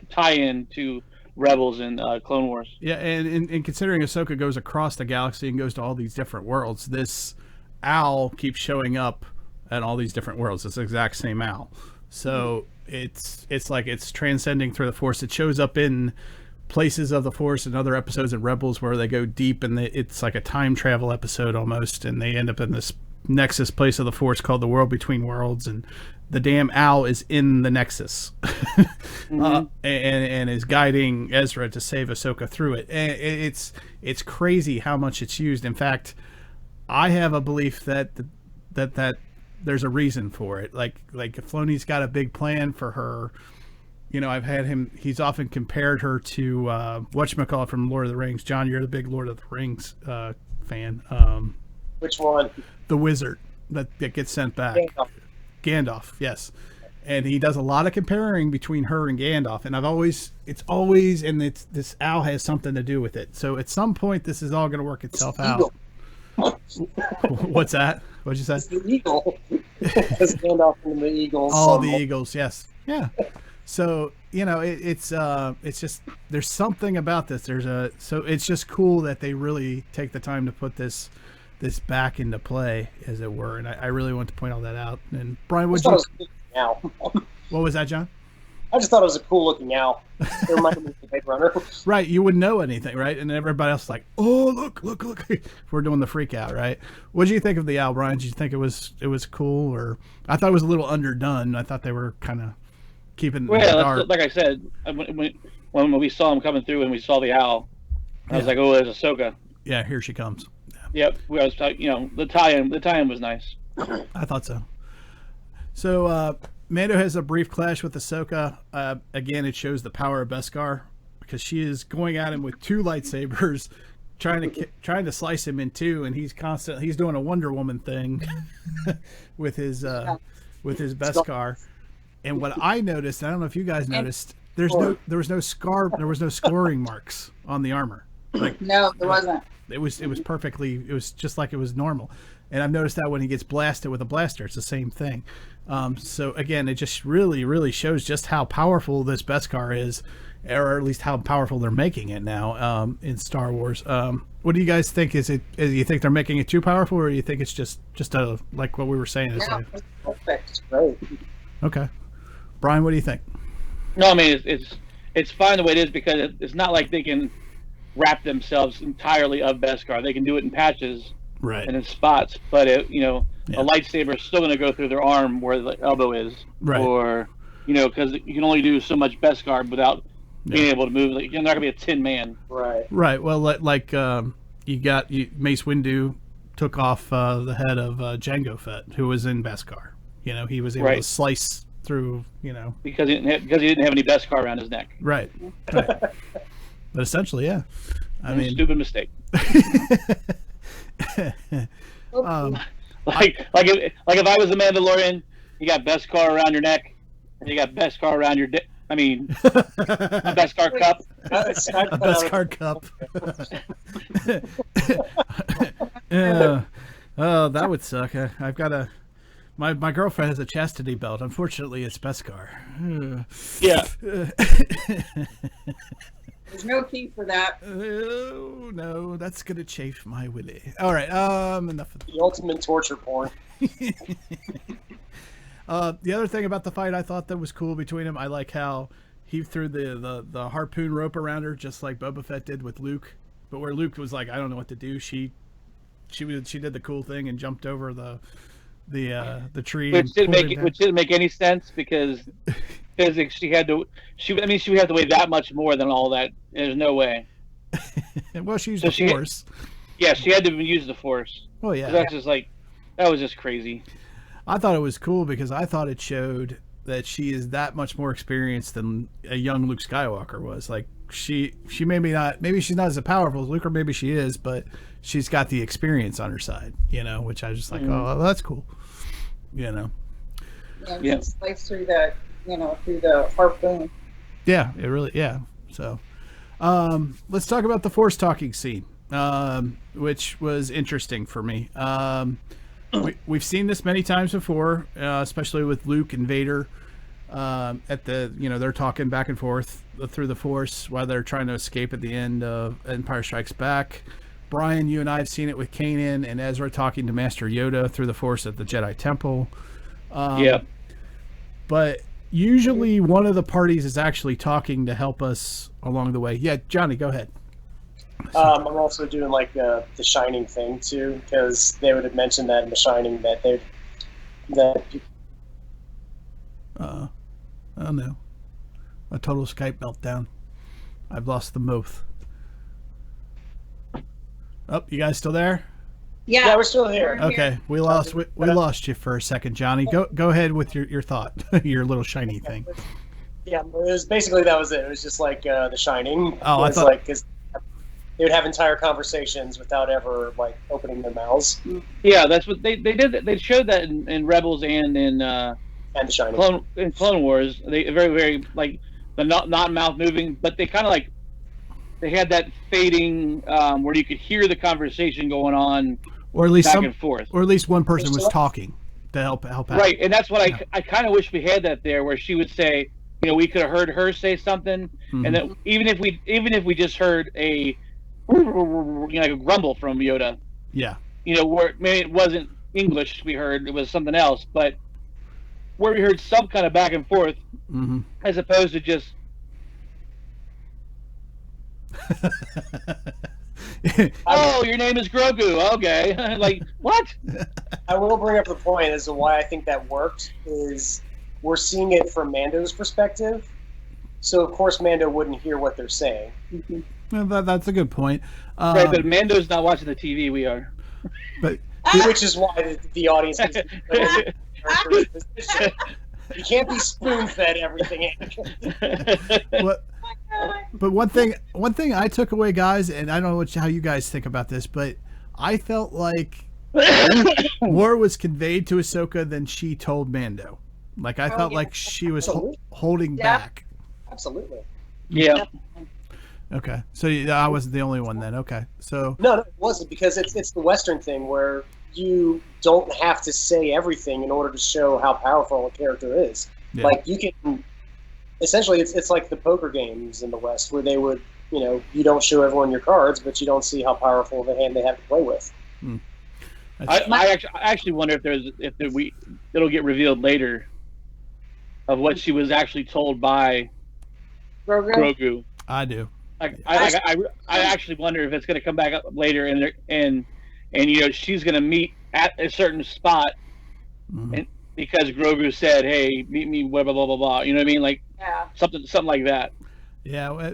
tie-in to Rebels and Clone Wars. Yeah, and considering Ahsoka goes across the galaxy and goes to all these different worlds, this owl keeps showing up at all these different worlds. It's the exact same owl. So it's like it's transcending through the Force. It shows up in places of the Force and other episodes of Rebels where they go deep, and it's like a time travel episode almost, and they end up in this nexus place of the Force called the World Between Worlds, and the damn owl is in the nexus. Mm-hmm. And is guiding Ezra to save Ahsoka through it. And it's crazy how much it's used. In fact, I have a belief that there's a reason for it. Like if Filoni's got a big plan for her. I've had he's often compared her to whatchamacallit from Lord of the Rings. John, you're the big Lord of the Rings fan. Which one? The wizard that gets sent back. Gandalf, yes. And he does a lot of comparing between her and Gandalf. And this owl has something to do with it. So at some point, this is all going to work itself out. What's that? What'd you say? It's the eagle. It's Gandalf and the eagles. Oh, the Eagles, yes. Yeah. So, it's just, there's something about this. So it's just cool that they really take the time to put this back into play, as it were. And I really want to point all that out. And Brian, what was that, John? I just thought it was a cool looking owl. It reminded me of the Blade Runner. Right. You wouldn't know anything, right? And everybody else is like, oh, look. We're doing the freak out, right? What did you think of the owl, Brian? Did you think it was cool? Or I thought it was a little underdone. I thought they were kind of keeping it dark. Like I said, when we saw him coming through and we saw the owl, I was like, oh, there's Ahsoka. Yeah, here she comes. Yep. The tie-in was nice. I thought so. So, Mando has a brief clash with Ahsoka. Again, it shows the power of Beskar, because she is going at him with two lightsabers, trying to slice him in two, and he's doing a Wonder Woman thing with his Beskar. And what I noticed, I don't know if you guys noticed, there was no scoring marks on the armor. No, there wasn't. It was just like it was normal. And I've noticed that when he gets blasted with a blaster, it's the same thing. So again, it just really, really shows just how powerful this Beskar is, or at least how powerful they're making it now in Star Wars. What do you guys think? Is you think they're making it too powerful, or do you think it's just a, like what we were saying? Yeah, it's perfect. Right. Okay, Brian, what do you think? No, I mean it's fine the way it is, because it's not like they can wrap themselves entirely of Beskar. They can do it in patches. Right. And in spots, but a lightsaber is still going to go through their arm where the elbow is, right? Or because you can only do so much Beskar without being able to move. Like, you're not going to be a tin man, right? Right. Well, like Mace Windu took off the head of Jango Fett, who was in Beskar. He was able to slice through. Because he didn't have any Beskar around his neck. Right. But essentially, yeah. I mean, stupid mistake. Like if I was a Mandalorian, you got Beskar around your neck, and you got Beskar around your dick. I mean, a Beskar cup. A Beskar cup. Yeah. Oh, that would suck. I've got my girlfriend has a chastity belt. Unfortunately, it's Beskar. Yeah. There's no key for that. Oh, no, that's going to chafe my willy. All right, enough of that. The ultimate torture porn. The other thing about the fight I thought that was cool between them, I like how he threw the harpoon rope around her, just like Boba Fett did with Luke. But where Luke was like, I don't know what to do, she did the cool thing and jumped over the tree. Which didn't make any sense, because physics, she would have to weigh that much more than all that. There's no way. Well, she used the Force. Yeah, she had to use the Force. Oh yeah. That was just crazy. I thought it was cool because I thought it showed that she is that much more experienced than a young Luke Skywalker was. Like maybe she's not as powerful as Luke, or maybe she is, but she's got the experience on her side, which I was just like, oh, that's cool. Yeah, slice through that, through the harpoon. Yeah, it really, yeah. So, let's talk about the Force talking scene, which was interesting for me. We've seen this many times before, especially with Luke and Vader. They're talking back and forth through the Force while they're trying to escape at the end of Empire Strikes Back. Brian, you and I have seen it with Kanan and Ezra talking to Master Yoda through the Force at the Jedi Temple. But usually one of the parties is actually talking to help us along the way. Yeah, Johnny, go ahead. I'm also doing like the Shining thing too, because they would have mentioned that in the Shining oh no, a total Skype meltdown. I've lost them both. Oh, you guys still there? Yeah, we're still here. Okay, we lost you for a second, Johnny. Go ahead with your thought, your little shiny thing. Yeah, it was basically that was it. It was just like the Shining. Oh, I thought because they would have entire conversations without ever like opening their mouths. Yeah, that's what they did. They showed that in Rebels and in the Shining. Clone Wars. They very, very like the not mouth moving, but they kind of like. They had that fading where you could hear the conversation going on, but you couldn't see them. Right. But it was basically that was it. It was just like or at least back and forth. or at least one person was talking to help out. Right, and that's what I kind of wish we had that there, where she would say, you know, we could have heard her say something, and then even if we just heard a, you know, like a grumble from Yoda, Yeah. you know, where maybe it wasn't English we heard, it was something else, but where we heard some kind of back and forth, as opposed to just. Oh, your name is Grogu. Okay, like what? I will bring up the point as to why I think that worked is we're seeing it from Mando's perspective, so of course Mando wouldn't hear what they're saying. Well, that's a good point. Right, but Mando's not watching the TV. We are. But Which is why the audience is you can't be spoon-fed everything. but one thing I took away, guys, and I don't know how you guys think about this, but I felt like more was conveyed to Ahsoka than she told Mando. Like I felt like she was holding back. Absolutely. Yeah. Okay, so I wasn't the only one then. Okay, so No, it wasn't, because it's the Western thing where you don't have to say everything in order to show how powerful a character is. Yeah. Like you can, essentially, it's like the poker games in the West where they would, you know, you don't show everyone your cards, but you don't see how powerful of a hand they have to play with. I actually wonder if it'll get revealed later of what she was actually told by Grogu. I do. I actually wonder if it's going to come back up later, and you know, she's going to meet at a certain spot, and because Grogu said, "Hey, meet me," blah blah blah blah blah. You know what I mean? Like something like that. Yeah,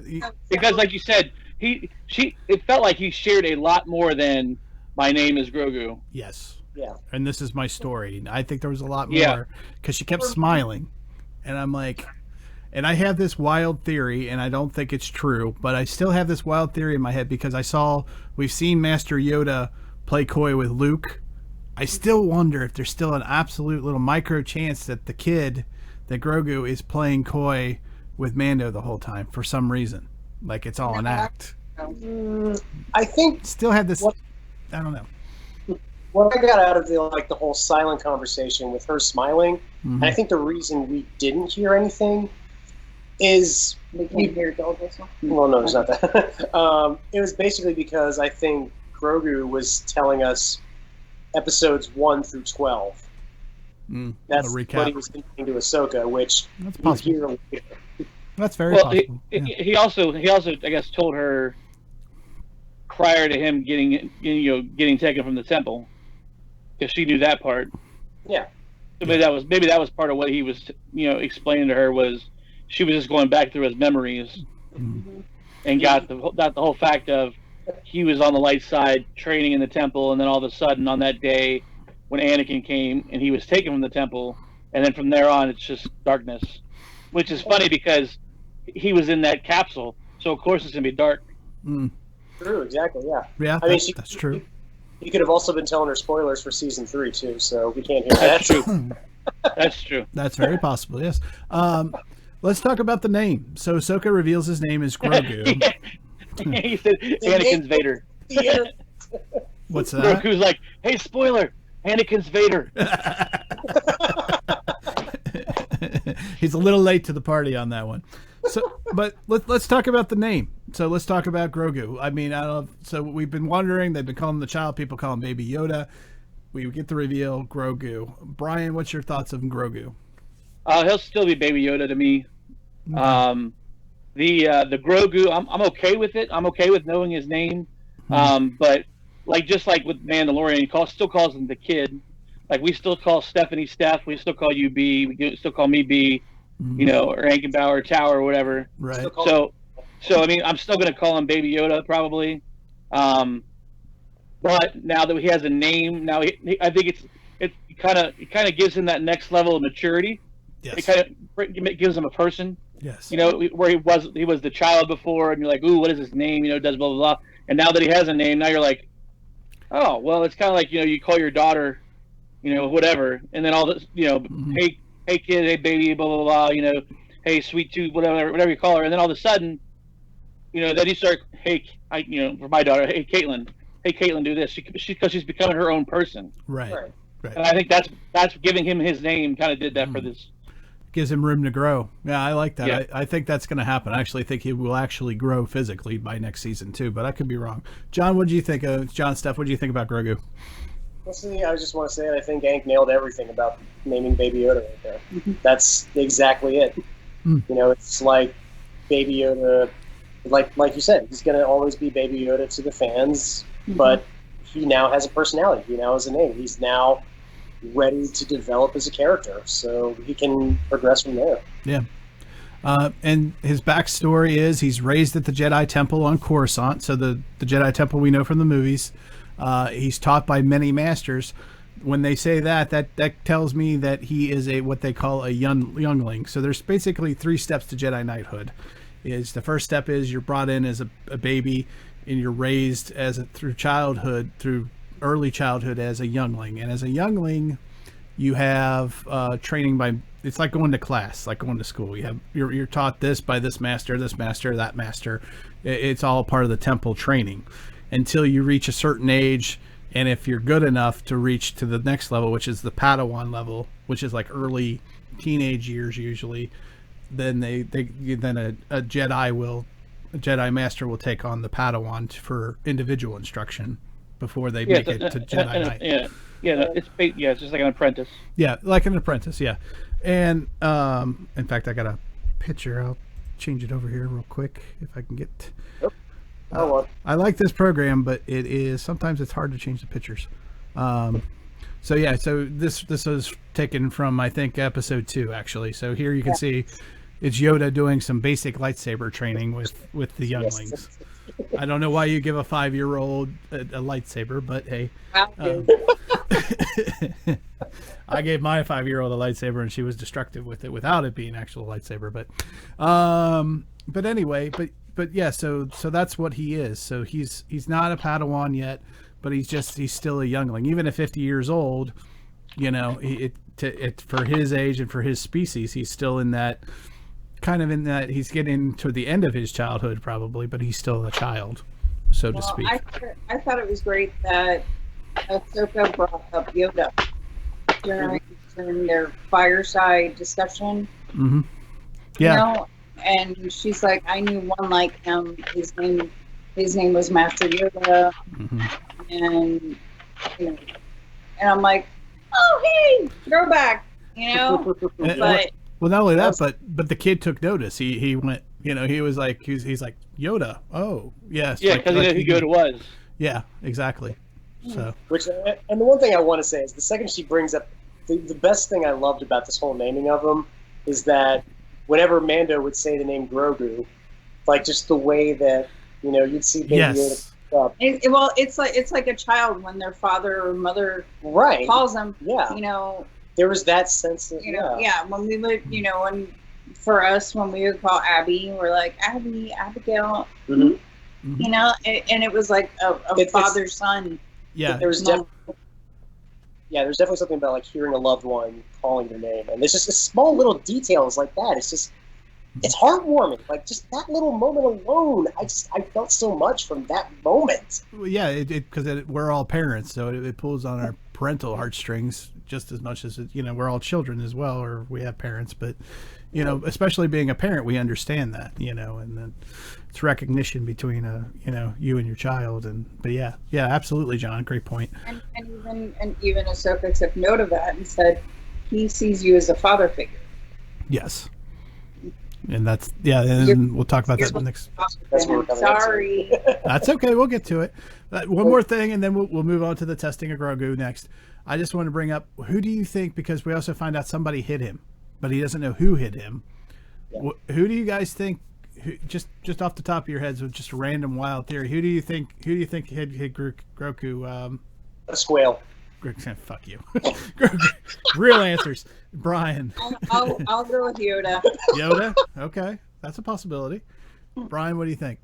because like you said, it felt like he shared a lot more than "My name is Grogu." Yes. Yeah. And this is my story. I think there was a lot more because she kept smiling, and I'm like. And I have this wild theory, and I don't think it's true, but I still have this wild theory in my head because we've seen Master Yoda play coy with Luke. I still wonder if there's still an absolute little micro chance that that Grogu is playing coy with Mando the whole time for some reason. Like it's all an act. I think still had this. I don't know. What I got out of the whole silent conversation with her smiling, and I think the reason we didn't hear anything is we can't hear Dolby. Well, no, it's not that. It was basically because I think Grogu was telling us episodes 1 through 12. That's what he was thinking to Ahsoka, which you hear later. That's very possible. He also, I guess, told her prior to him getting taken from the temple, because she knew that part. Yeah. So maybe that was part of what he was, explaining to her was. She was just going back through his memories and got the whole fact of he was on the light side training in the temple, and then all of a sudden on that day when Anakin came and he was taken from the temple, and then from there on it's just darkness, which is funny because he was in that capsule, so of course it's going to be dark. True, exactly, yeah. Yeah, that's true. You could have also been telling her spoilers for season 3 too, so we can't hear that. That's true. That's true. That's very possible, yes. Let's talk about the name. So Ahsoka reveals his name is Grogu. He said Anakin's Vader. What's that? Grogu's like, hey, spoiler, Anakin's Vader. He's a little late to the party on that one. So, but let's talk about the name. So let's talk about Grogu. I mean, I don't know. So we've been wondering. They've been calling him the child. People call him Baby Yoda. We get the reveal, Grogu. Brian, what's your thoughts of Grogu? He'll still be Baby Yoda to me. The Grogu, I'm okay with it. I'm okay with knowing his name. But just like with Mandalorian, he still calls him the kid. Like we still call Stephanie Steph. We still call you B. We still call me B. Or Ankenbauer, Tower, or whatever. Right. So I mean, I'm still going to call him Baby Yoda probably. But now that he has a name, now I think it kind of gives him that next level of maturity. Yes. It kind of gives him a person. Yes. Where he was the child before, and you're like, ooh, what is his name? does blah blah blah. And now that he has a name, now you're like, oh, well, it's kind of like you call your daughter, whatever, and then all this, hey kid, hey baby, blah blah blah, hey sweet tooth, whatever you call her, and then all of a sudden, then you start, hey, for my daughter, hey Caitlin, hey, Caitlin, do this. Because she's becoming her own person. Right. Right. Right. And I think that's giving him his name. Kind of did that for this. Gives him room to grow. Yeah, I like that. Yeah. I think that's going to happen. I actually think he will actually grow physically by next season too, but I could be wrong. John, what do you think of Steph? What do you think about Grogu? Well, see, I just want to say that I think Hank nailed everything about naming Baby Yoda right there. That's exactly it. You know, it's like Baby Yoda, like you said, he's going to always be Baby Yoda to the fans, but he now has a personality. He now has a name. He's now ready to develop as a character, so he can progress from there. Yeah. And his backstory is he's raised at the Jedi Temple on Coruscant, so the Jedi Temple we know from the movies. He's taught by many masters. When they say that tells me that he is what they call a youngling. So there's basically 3 steps to Jedi knighthood. Is the first step is you're brought in as a baby, and you're raised through early childhood as a youngling. And as a youngling, you have training by, it's like going to class, like going to school. You're taught this by this master, that master. It's all part of the temple training until you reach a certain age. And if you're good enough to reach to the next level, which is the Padawan level, which is like early teenage years usually, then a Jedi master will take on the Padawan for individual instruction before they make it to Jedi Knight. It's just like an apprentice. Yeah, like an apprentice. Yeah, and in fact, I got a picture. I'll change it over here real quick if I can get. I like this program, but sometimes it's hard to change the pictures. So this was taken from, I think, episode 2 actually. So here you can see it's Yoda doing some basic lightsaber training with the younglings. I don't know why you give a 5-year-old a lightsaber, but hey. I gave my 5-year-old a lightsaber and she was destructive with it without it being actual lightsaber. But anyway, but yeah, so that's what he is. So he's not a Padawan yet, but he's still a youngling. Even at 50 years old, you know, for his age and for his species, he's still in that he's getting to the end of his childhood probably, but he's still a child, so to speak. I thought it was great that Ahsoka brought up Yoda during their fireside discussion. Mm-hmm. Yeah. You know? And she's like, I knew one like him. His name was Master Yoda. Mm-hmm. And you know, and I'm like, oh hey, throwback, you know. But well, not only that, but the kid took notice. He went, you know, he was like, he's like Yoda. Oh yes. Yeah, because he knew who Yoda was. Yeah, exactly. So. And the one thing I want to say is the second she brings up the best thing I loved about this whole naming of him is that whenever Mando would say the name Grogu, like just the way that, you know, you'd see Baby Yoda up. It's like a child when their father or mother calls them. Yeah. You know. There was that sense of, when we would, you know, and for us, when we would call Abby, we're like, Abby, Abigail, you know, and it was like a father-son. Yeah. There's definitely something about like hearing a loved one calling your name. And there's just small little details like that. It's heartwarming. Like just that little moment alone, I felt so much from that moment. Well, yeah, because we're all parents, so it pulls on our parental heartstrings just as much as you know, we're all children as well, or we have parents. But you know, especially being a parent, we understand that, you know, and then it's recognition between you know, you and your child. But yeah, absolutely, John, great point. And even Ahsoka took note of that and said he sees you as a father figure. Yes. And that's and we'll talk about that next. Sorry. That's okay. We'll get to it. One more thing, and then we'll move on to the testing of Grogu next. I just want to bring up, who do you think? Because we also find out somebody hit him, but he doesn't know who hit him. Yeah. Who do you guys think? Just off the top of your heads, with just a random wild theory, who do you think hit Grogu? A squale. Fuck you. Real answers. Brian. I'll go with Yoda. Yoda? Okay. That's a possibility. Brian, what do you think?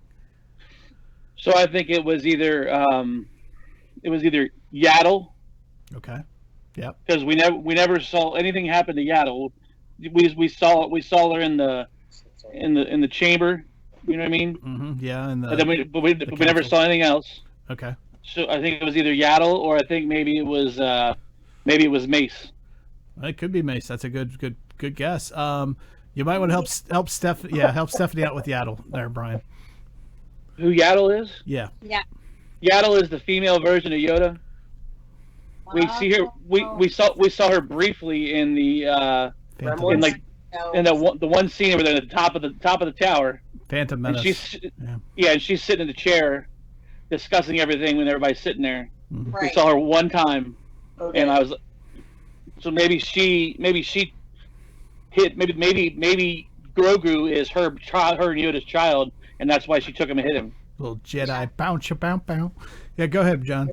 So I think it was either Yaddle. Okay. Yep. Because we never saw anything happen to Yaddle. We saw her in the chamber. You know what I mean? Mm-hmm. Yeah. But we never saw anything else. Okay. So I think it was either Yaddle or I think maybe it was Mace. It could be Mace. That's a good guess. You might want to help Stephanie out with Yaddle there, Brian. Who Yaddle is? Yeah. Yeah. Yaddle is the female version of Yoda. We see her. We saw her briefly in the in like in the one scene where they're at the top of the tower. Phantom Menace. And she's sitting in the chair, discussing everything when everybody's sitting there. Mm-hmm. Right. We saw her one time, Okay. and I was so maybe she hit maybe Grogu is her and Yoda's child, and that's why she took him and hit him. Little Jedi bounce. Yeah, go ahead, John.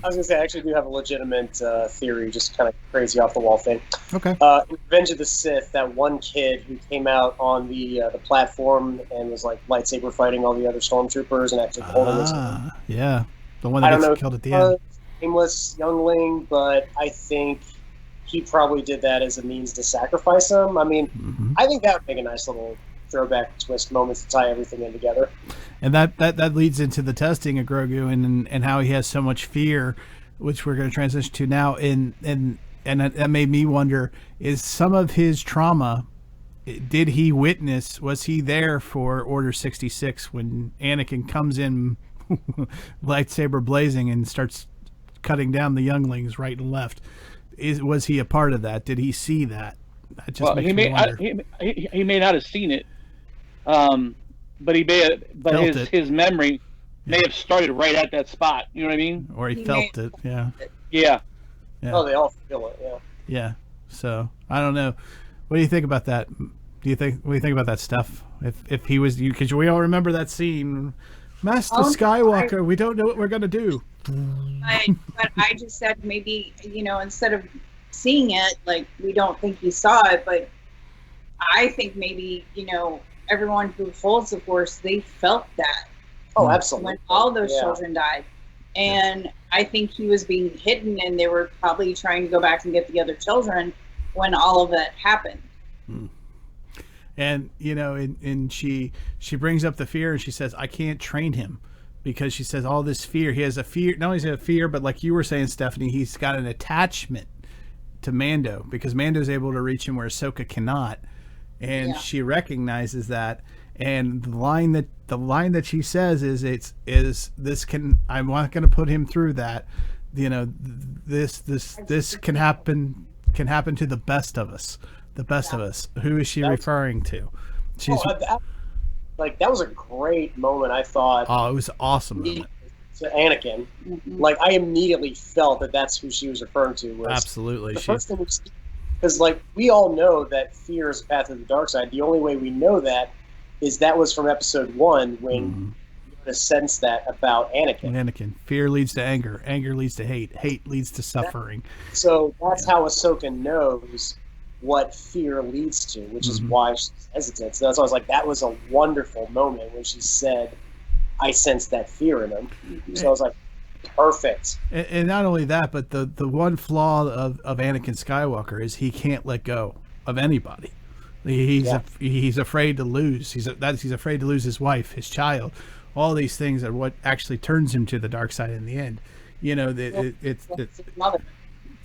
I was gonna say I actually do have a legitimate theory, just kind of crazy off the wall thing. Okay. In Revenge of the Sith, that one kid who came out on the platform and was like lightsaber fighting all the other stormtroopers and actually pulled him. Yeah, the one that gets killed at the end. Nameless youngling, but I think he probably did that as a means to sacrifice him. I mean, I think that would make a nice little throwback twist moment to tie everything in together. And that leads into the testing of Grogu and how he has so much fear, which we're going to transition to now. And that made me wonder, is some of his trauma, did he witness, was he there for Order 66 when Anakin comes in lightsaber blazing and starts cutting down the younglings right and left? Was he a part of that? Did he see that? That just makes me wonder. He may not have seen it. But he may have, his memory may have started right at that spot. You know what I mean? Or he felt it. Yeah. Yeah. Oh, they all feel it. Yeah. Yeah. So I don't know. What do you think about that? What do you think about that stuff? If he was you, because we all remember that scene, Master Skywalker. We don't know what we're gonna do. But I just said maybe instead of seeing it, like we don't think he saw it, but I think maybe everyone who holds the Force, they felt that. Oh, absolutely. When all those children died. And I think he was being hidden, and they were probably trying to go back and get the other children when all of that happened. And, and she brings up the fear, and she says, I can't train him. Because she says all this fear. He has a fear. Not only does he have fear, but like you were saying, Stephanie, he's got an attachment to Mando. Because Mando's able to reach him where Ahsoka cannot. And she recognizes that, and the line that she says is I'm not going to put him through that. This can happen to the best of us. The best of us. Who is she referring to? She's that was a great moment. I thought. Oh, it was an awesome moment. To Anakin, like I immediately felt that's who she was referring to. Absolutely. The first thing because we all know that fear is a path to the dark side. The only way we know that was from episode 1 when you sense that about Anakin. Fear leads to anger. Anger leads to hate. Hate leads to suffering. So that's how Ahsoka knows what fear leads to, which is why she's hesitant. So that's why I was like, that was a wonderful moment when she said, I sensed that fear in him. So I was like, perfect. And not only that, but the one flaw of Anakin Skywalker is he can't let go of anybody. He's afraid to lose. He's afraid to lose his wife, his child. All these things are what actually turns him to the dark side in the end. It's mother.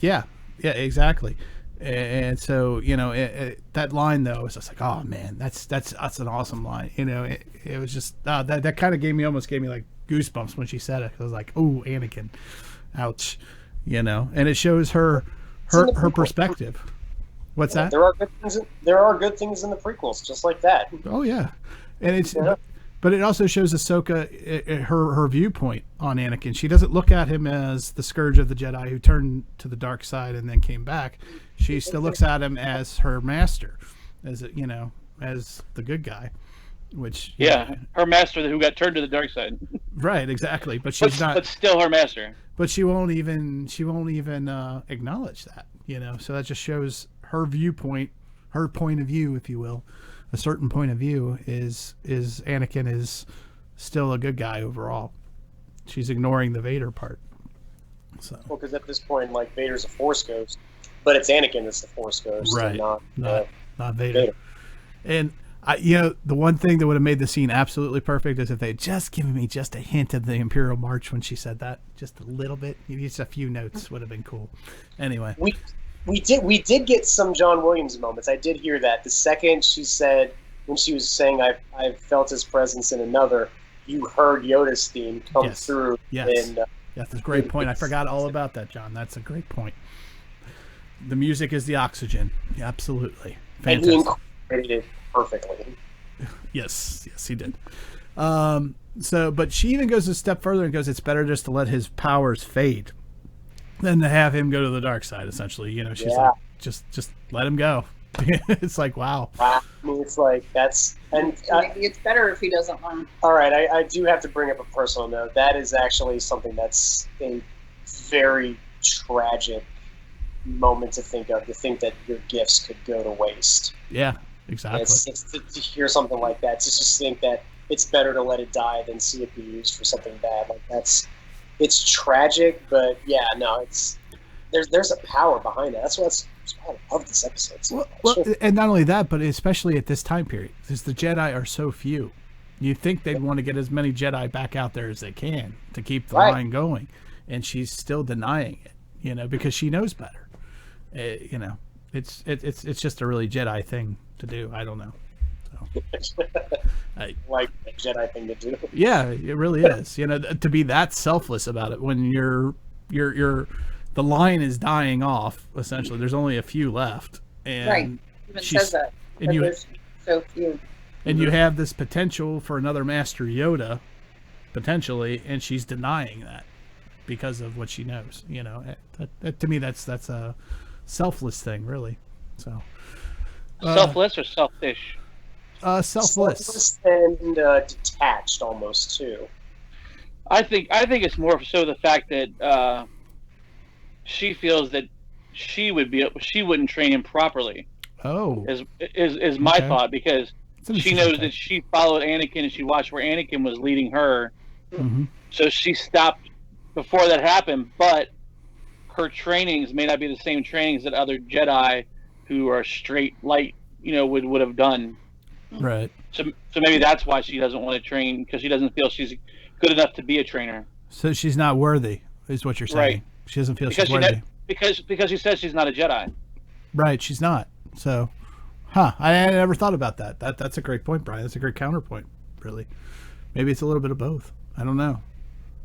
Yeah, exactly. And so that line though was just like, oh man, that's an awesome line. It was just that kind of almost gave me like goosebumps when she said it. I was like, oh, Anakin, ouch, and it shows her perspective. What's that? There are good things in the prequels, just like that. Oh yeah, and but it also shows Ahsoka her viewpoint on Anakin. She doesn't look at him as the scourge of the Jedi who turned to the dark side and then came back. She still looks at him as her master, as the good guy. Which her master who got turned to the dark side. Right, exactly. But she's not. But still her master. But she won't even acknowledge that. So that just shows her viewpoint, her point of view, if you will. A certain point of view is Anakin is still a good guy overall. She's ignoring the Vader part. So. Well, because at this point, like Vader's a Force ghost, but it's Anakin that's the Force ghost, right? And not Vader. And The one thing that would have made the scene absolutely perfect is if they had just given me just a hint of the Imperial March when she said that, just a little bit, just a few notes would have been cool. Anyway, we did get some John Williams moments. I did hear that the second she said, when she was saying I've felt his presence in another, you heard Yoda's theme come through. Yes. That's a great point. I forgot all about that, John. That's a great point. The music is the oxygen. Yeah, absolutely. Fantastic. And he incorporated it perfectly. Yes, he did. But she even goes a step further and goes, it's better just to let his powers fade than to have him go to the dark side, essentially. She's like, just let him go. It's like, wow. I mean, it's like, that's... and maybe it's better if he doesn't want. All right, I do have to bring up a personal note. That is actually something that's a very tragic moment to think of, to think that your gifts could go to waste. Yeah, exactly. It's to hear something like that, to just think that it's better to let it die than see it be used for something bad. Like, it's tragic, but yeah, no, there's a power behind that. That's why I love this episode so much. Well, and not only that, but especially at this time period, because the Jedi are so few. You think they'd want to get as many Jedi back out there as they can to keep the line going, and she's still denying it, because she knows better. It's just a really Jedi thing to do. I don't know. So, like a Jedi thing to do. Yeah, it really is. To be that selfless about it when you're the line is dying off. Essentially, there's only a few left, and right. Even says that. And there's so few. And you have this potential for another Master Yoda, potentially, and she's denying that because of what she knows. That to me, that's a selfless thing, really. So, selfless or selfish? Selfless and detached, almost too. I think it's more so the fact that she feels that she wouldn't train him properly. Oh, is my thought, because she knows that she followed Anakin and she watched where Anakin was leading her. Mm-hmm. So she stopped before that happened, but her trainings may not be the same trainings that other Jedi who are straight light, would have done. Right. So maybe that's why she doesn't want to train, because she doesn't feel she's good enough to be a trainer. So she's not worthy, is what you're saying. Right. She doesn't feel she's worthy. Because she says she's not a Jedi. Right, she's not. So, I never thought about that. That's a great point, Brian. That's a great counterpoint, really. Maybe it's a little bit of both. I don't know.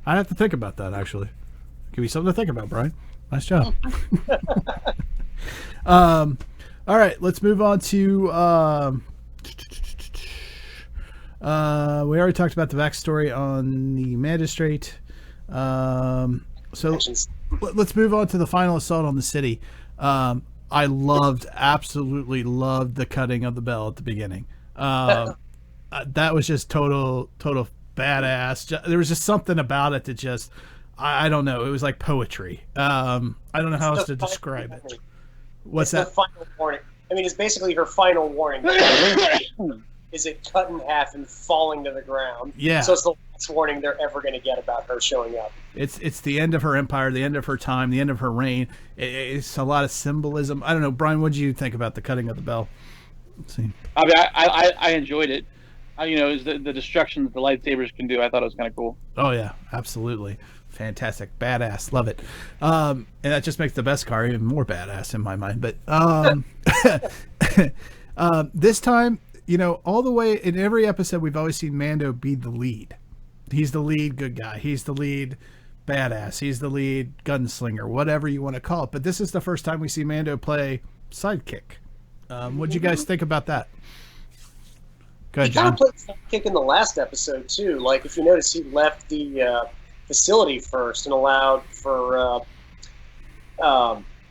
I'd have to think about that, actually. Give you something to think about, Brian. Nice job. All right, let's move on to... we already talked about the backstory on the magistrate. So let's move on to the final assault on the city. I absolutely loved the cutting of the bell at the beginning. That was just total badass. There was just something about it that just, I don't know. It was like poetry. I don't know how else to describe it. What's that? The final warning. I mean, it's basically her final warning. Is it cut in half and falling to the ground? Yeah. So it's the last warning they're ever going to get about her showing up. It's the end of her empire, the end of her time, the end of her reign. It's a lot of symbolism. I don't know, Brian. What did you think about the cutting of the bell? Let's see. I mean, I enjoyed it. Is the destruction that the lightsabers can do. I thought it was kind of cool. Oh yeah, absolutely. Fantastic, badass, love it, and that just makes the best car even more badass in my mind. But this time, all the way in every episode, we've always seen Mando be the lead. He's the lead good guy. He's the lead badass. He's the lead gunslinger, whatever you want to call it. But this is the first time we see Mando play sidekick. What'd you guys think about that? Go ahead, He kind John. of played sidekick in the last episode too. Like, if you notice, he left the facility first and allowed for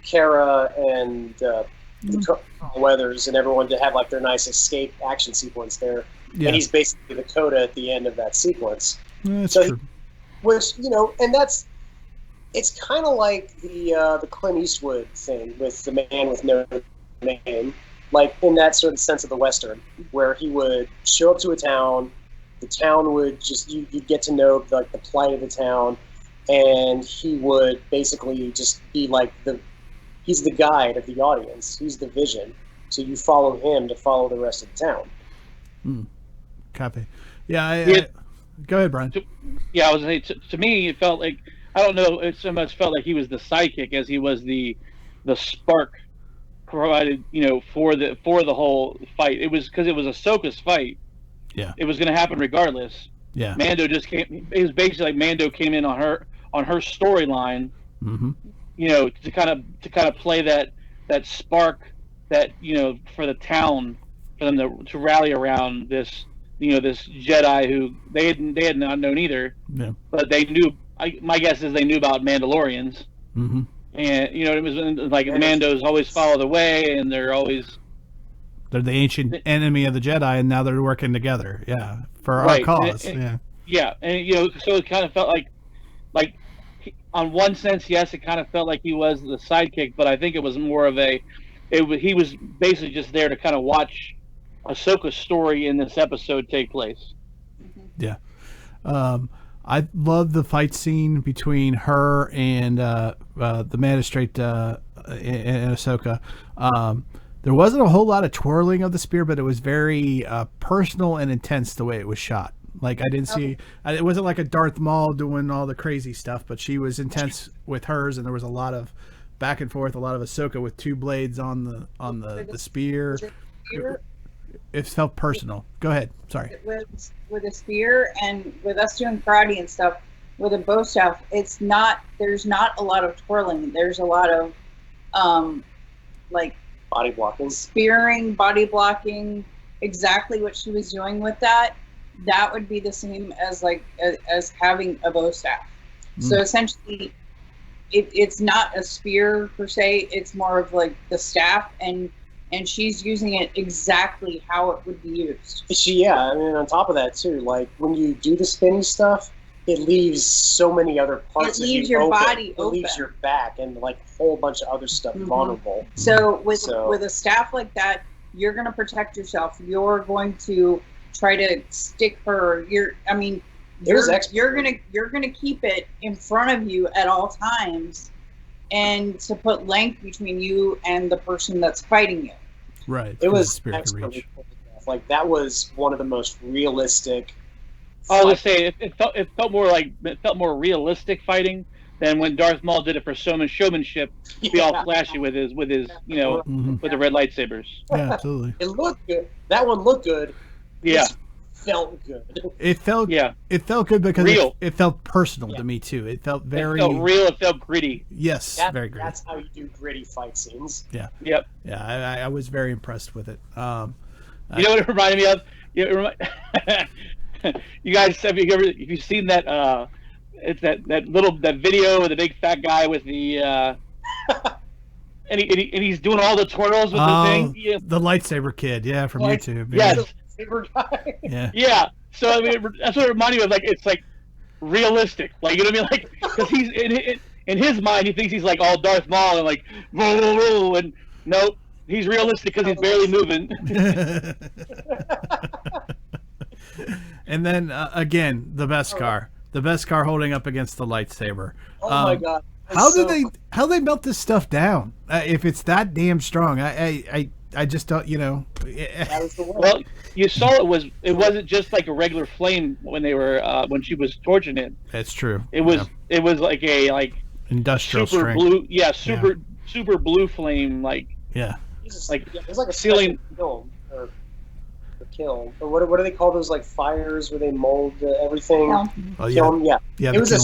Kara and Weathers and everyone to have like their nice escape action sequence there. Yeah. And he's basically the coda at the end of that sequence. That's So true. Which, and it's kind of like the Clint Eastwood thing with The Man with No Name, like in that sort of sense of the Western, where he would show up to a town, the town would just, you'd get to know like the plight of the town, and he would basically just be like he's the guide of the audience, he's the vision, so you follow him to follow the rest of the town. Copy. Yeah. Go ahead, Brian. I was gonna say, to me, it felt like, I don't know, it so much felt like he was the sidekick as he was the spark provided, for the whole fight. It was because it was Ahsoka's fight. Yeah. It was going to happen regardless. Yeah. Mando just came. It was basically like Mando came in on her storyline. Mm-hmm. To kind of play that spark that for the town, for them to rally around this this Jedi who they had not known either. Yeah. But they knew. My guess is they knew about Mandalorians. Mm-hmm. And it was like the Mandos always follow the way, and they're the ancient enemy of the Jedi, and now they're working together. Yeah, for our cause. And so it kind of felt like on one sense, yes, it kind of felt like he was the sidekick, but I think it was more of he was basically just there to kind of watch Ahsoka's story in this episode take place. Yeah. I love the fight scene between her and the magistrate and Ahsoka. There wasn't a whole lot of twirling of the spear, but it was very personal and intense the way it was shot. Like, I didn't see it wasn't like a Darth Maul doing all the crazy stuff, but she was intense with hers, and there was a lot of back and forth, a lot of Ahsoka with two blades on the spear. It felt personal. Go ahead. Sorry. With a spear and with us doing karate and stuff, with a bow staff, there's not a lot of twirling. There's a lot of like body blocking, spearing, body blocking. Exactly what she was doing with that would be the same as as having a bow staff. So essentially, it's not a spear per se. It's more of like the staff, and she's using it exactly how it would be used. I mean, on top of that too, like when you do the spinning stuff, it leaves so many other parts. It leaves your body open. It leaves your back and like a whole bunch of other stuff vulnerable. So with a staff like that, you're going to protect yourself. You're going to try to stick her. You're going to keep it in front of you at all times, and to put length between you and the person that's fighting you. Right. It was like that was one of the most realistic. I was gonna say it felt more realistic fighting than when Darth Maul did it for showmanship. Be all flashy with his with the red lightsabers. Yeah, absolutely. It looked good. That one looked good. Yeah. Felt good. It felt good because it felt personal to me too. It felt very real. It felt gritty. Yes, very gritty. That's how you do gritty fight scenes. Yeah. Yep. Yeah, I was very impressed with it. You know what it reminded me of? You guys, have you seen that? It's that video of the big fat guy with the and he's doing all the twirls with the thing. Yeah. The lightsaber kid, from YouTube. Yes. Guy. Yeah. So I mean, that's what it reminded me of. Like, it's like realistic. Like, you know what I mean? Like, because he's in his mind, he thinks he's like all Darth Maul and like whoa, and nope, he's realistic because he's barely moving. And then again, the Beskar holding up against the lightsaber. Oh my god! How they melt this stuff down? If it's that damn strong, I just don't, That was the way. Well, you saw it wasn't just like a regular flame when they were when she was torching it. That's true. It was like a industrial super strength. blue, super blue flame, like yeah. It was like a ceiling kiln or kiln, or what do they call those, like fires where they mold everything? Kiln, yeah. It was a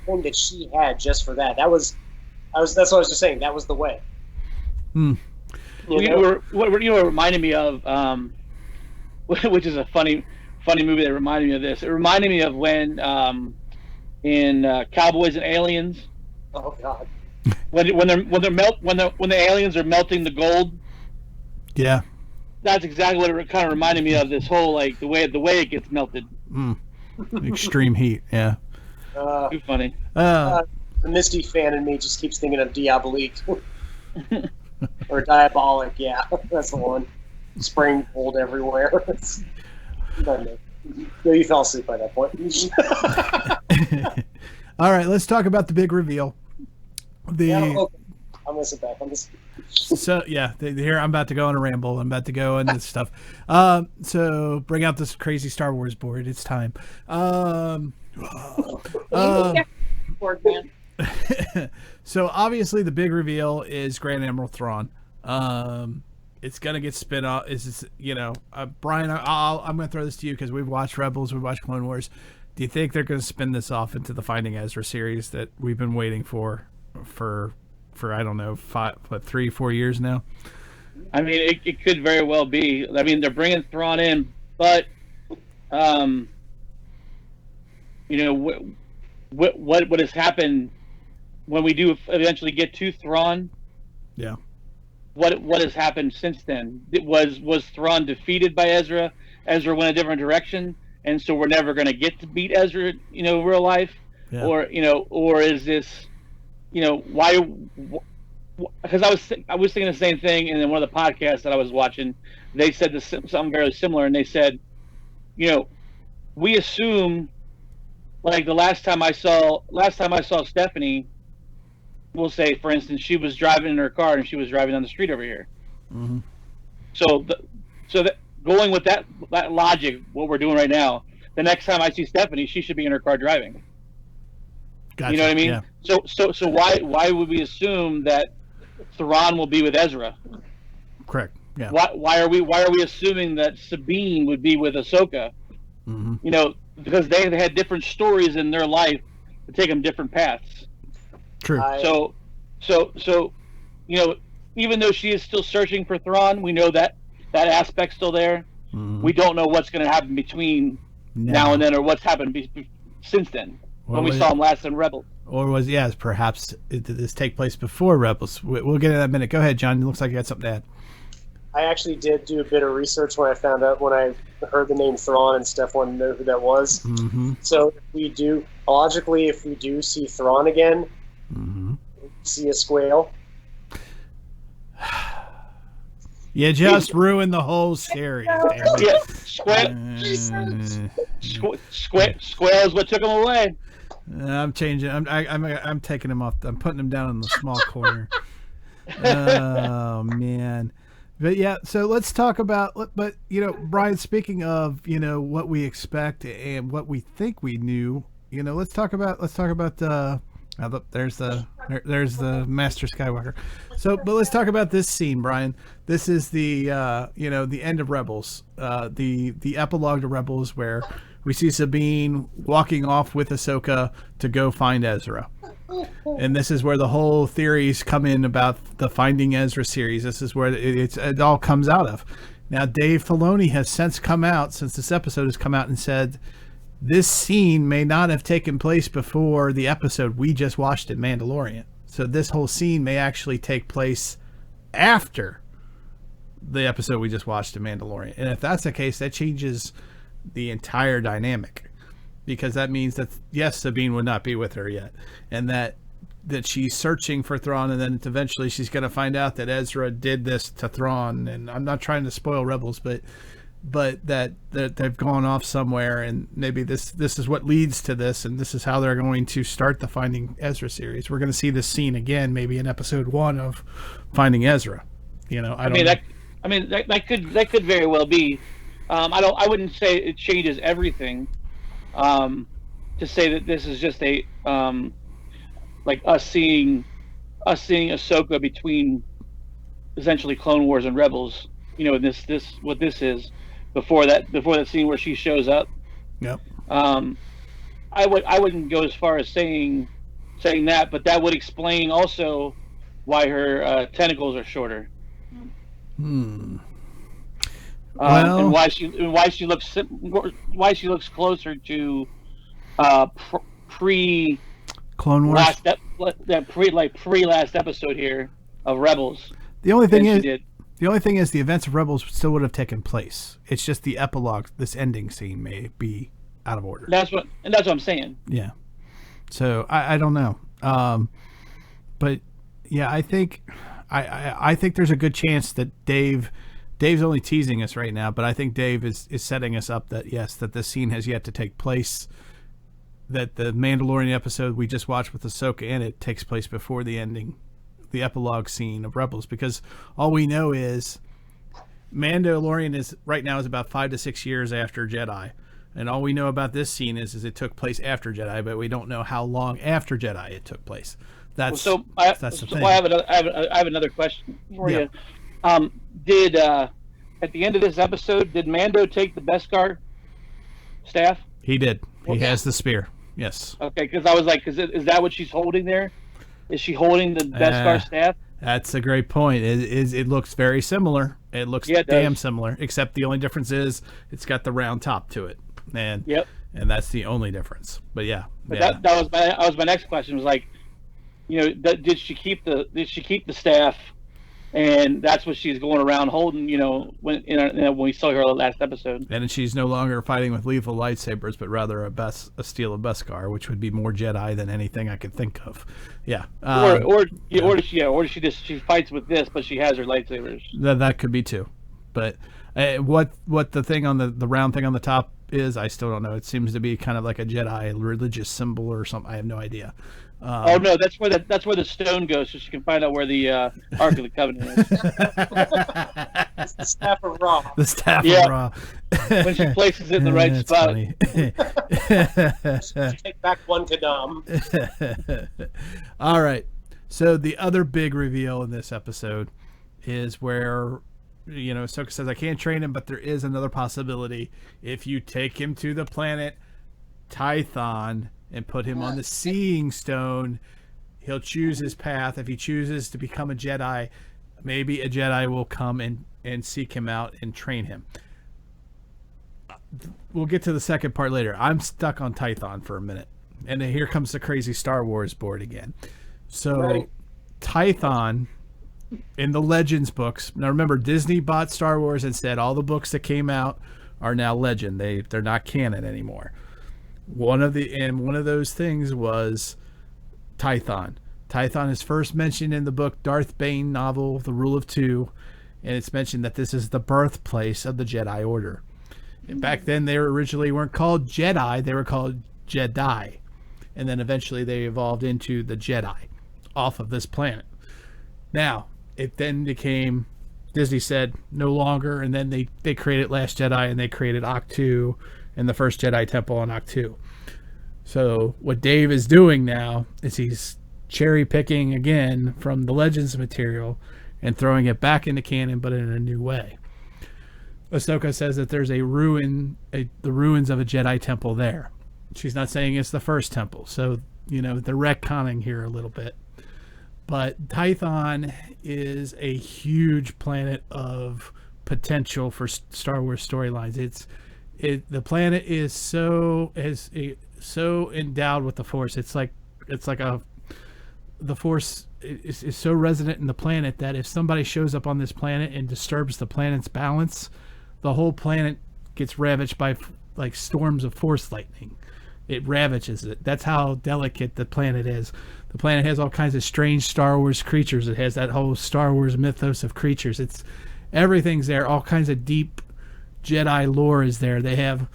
thing that she had just for that. That's what I was just saying. That was the way. What it reminded me of, which is a funny movie that reminded me of this. It reminded me of when in Cowboys and Aliens. Oh God! When the aliens are melting the gold. Yeah. That's exactly what it kind of reminded me of. This whole like the way it gets melted. Extreme heat. Yeah. Too funny. The Misty fan in me just keeps thinking of Diabolique. Or Diabolic, yeah, that's the one. Spraying gold everywhere. You fell asleep by that point. All right, let's talk about the big reveal. I I'm gonna sit back on this. So yeah, here I'm about to go on a ramble. I'm about to go into stuff. So bring out this crazy Star Wars board. It's time. Board, man. So obviously the big reveal is Grand Admiral Thrawn. It's gonna get spin off. Brian, I'm gonna throw this to you because we've watched Rebels, we've watched Clone Wars. Do you think they're gonna spin this off into the Finding Ezra series that we've been waiting for I don't know, 3-4 years now? I mean, it could very well be. I mean, they're bringing Thrawn in, but what has happened when we do eventually get to Thrawn? Yeah. What has happened since then? Was Thrawn defeated by Ezra? Ezra went a different direction, and so we're never going to get to meet Ezra, in real life, yeah. or is this, why? Because I was thinking the same thing, and then one of the podcasts that I was watching, they said something very similar, and they said, we assume, like the last time I saw Stephanie, we'll say, for instance, she was driving in her car and she was driving down the street over here. Mm-hmm. So that going with that logic, what we're doing right now, the next time I see Stephanie, she should be in her car driving. Gotcha. You know what I mean? Yeah. So why would we assume that Thrawn will be with Ezra? Correct. Yeah. Why are we assuming that Sabine would be with Ahsoka? Mm-hmm. Because they had different stories in their life to take them different paths. True. So, even though she is still searching for Thrawn, we know that aspect's still there. Mm-hmm. We don't know what's going to happen between now and then, or what's happened since then, when we saw him last in Rebels. Or perhaps did this take place before Rebels? We'll get in that minute. Go ahead, John. It looks like you got something to add. I actually did do a bit of research when I heard the name Thrawn and Steph wanted to know who that was. Mm-hmm. So if we do see Thrawn again, mm-hmm. see a squale. You just ruined the whole series. Damn it. Yeah, square is what took him away. I'm changing. I'm taking him off. I'm putting him down in the small corner. Oh man. But yeah, so let's talk about. But Brian, speaking of what we expect and what we think we knew, let's talk about there's the Master Skywalker. So, but let's talk about this scene, Brian. This is the the end of Rebels, the epilogue to Rebels, where we see Sabine walking off with Ahsoka to go find Ezra. And this is where the whole theories come in about the Finding Ezra series. This is where it all comes out of. Now, Dave Filoni has since this episode has come out and said this scene may not have taken place before the episode we just watched in Mandalorian. So this whole scene may actually take place after the episode we just watched in Mandalorian. And if that's the case, that changes the entire dynamic. Because that means that, yes, Sabine would not be with her yet. And that she's searching for Thrawn, and then eventually she's going to find out that Ezra did this to Thrawn. And I'm not trying to spoil Rebels, but that they've gone off somewhere, and maybe this is what leads to this, and this is how they're going to start the Finding Ezra series. We're going to see this scene again, maybe in episode 1 of Finding Ezra. That could very well be. I wouldn't say it changes everything. To say that this is just a like us seeing Ahsoka between essentially Clone Wars and Rebels. This what this is before that scene where she shows up. Yep. I wouldn't go as far as saying that, but that would explain also why her tentacles are shorter. And why she looks closer to pre Clone Wars, pre last episode here of Rebels. The only thing is the events of Rebels still would have taken place. It's just the epilogue, this ending scene, may be out of order. That's what I'm saying. Yeah. So I don't know, but yeah, I think there's a good chance that Dave's only teasing us right now, but I think Dave is setting us up that this scene has yet to take place, that the Mandalorian episode we just watched with Ahsoka in it takes place before the ending the epilogue scene of Rebels, because all we know is Mandalorian is right now is about 5 to 6 years after Jedi, and all we know about this scene is it took place after Jedi, but we don't know how long after Jedi it took place. That's the thing. I have another question for you. Did at the end of this episode, did Mando take the Beskar staff? He did. He has the spear. Yes. Okay, because I was like, is that what she's holding there? Is she holding the Beskar staff? That's a great point. It looks very similar. It looks damn similar, except the only difference is it's got the round top to it, and that's the only difference. But that was my next question. Was like, did she keep the staff? And that's what she's going around holding, when we saw her last episode. And she's no longer fighting with lethal lightsabers, but rather a steel of Beskar, which would be more Jedi than anything I could think of. Yeah. Or she fights with this, but she has her lightsabers. That could be too. But what the thing on the round thing on the top is, I still don't know. It seems to be kind of like a Jedi religious symbol or something. I have no idea. Oh no, that's where the stone goes, so she can find out where the Ark of the Covenant is. It's the staff of Ra. The staff of Ra. When she places it in the right spot. Take back one Kadam. All right. So the other big reveal in this episode is where Ahsoka says, "I can't train him, but there is another possibility. If you take him to the planet Tython and put him on the Seeing Stone, he'll choose his path. If he chooses to become a Jedi, maybe a Jedi will come and seek him out and train him." We'll get to the second part later. I'm stuck on Tython for a minute. And then here comes the crazy Star Wars board again. So Tython, in the Legends books, now remember, Disney bought Star Wars and said all the books that came out are now legend. They're not canon anymore. One of those things was Tython. Tython is first mentioned in the book Darth Bane novel, The Rule of Two, and it's mentioned that this is the birthplace of the Jedi Order. And back then, they originally weren't called Jedi; they were called Jedi, and then eventually they evolved into the Jedi off of this planet. Now, it then became, Disney said no longer, and then they created Last Jedi, and they created Ahch-To and the first Jedi Temple on Ahch-To. So what Dave is doing now is he's cherry picking again from the Legends material and throwing it back into canon, but in a new way. Ahsoka says that there's the ruins of a Jedi temple there. She's not saying it's the first temple, so they're retconning here a little bit. But Tython is a huge planet of potential for Star Wars storylines. The planet is so endowed with the Force. The Force is so resonant in the planet that if somebody shows up on this planet and disturbs the planet's balance, the whole planet gets ravaged by like storms of Force lightning. It ravages it. That's how delicate the planet is. The planet has all kinds of strange Star Wars creatures. It has that whole Star Wars mythos of creatures. Everything's there. All kinds of deep Jedi lore is there. They have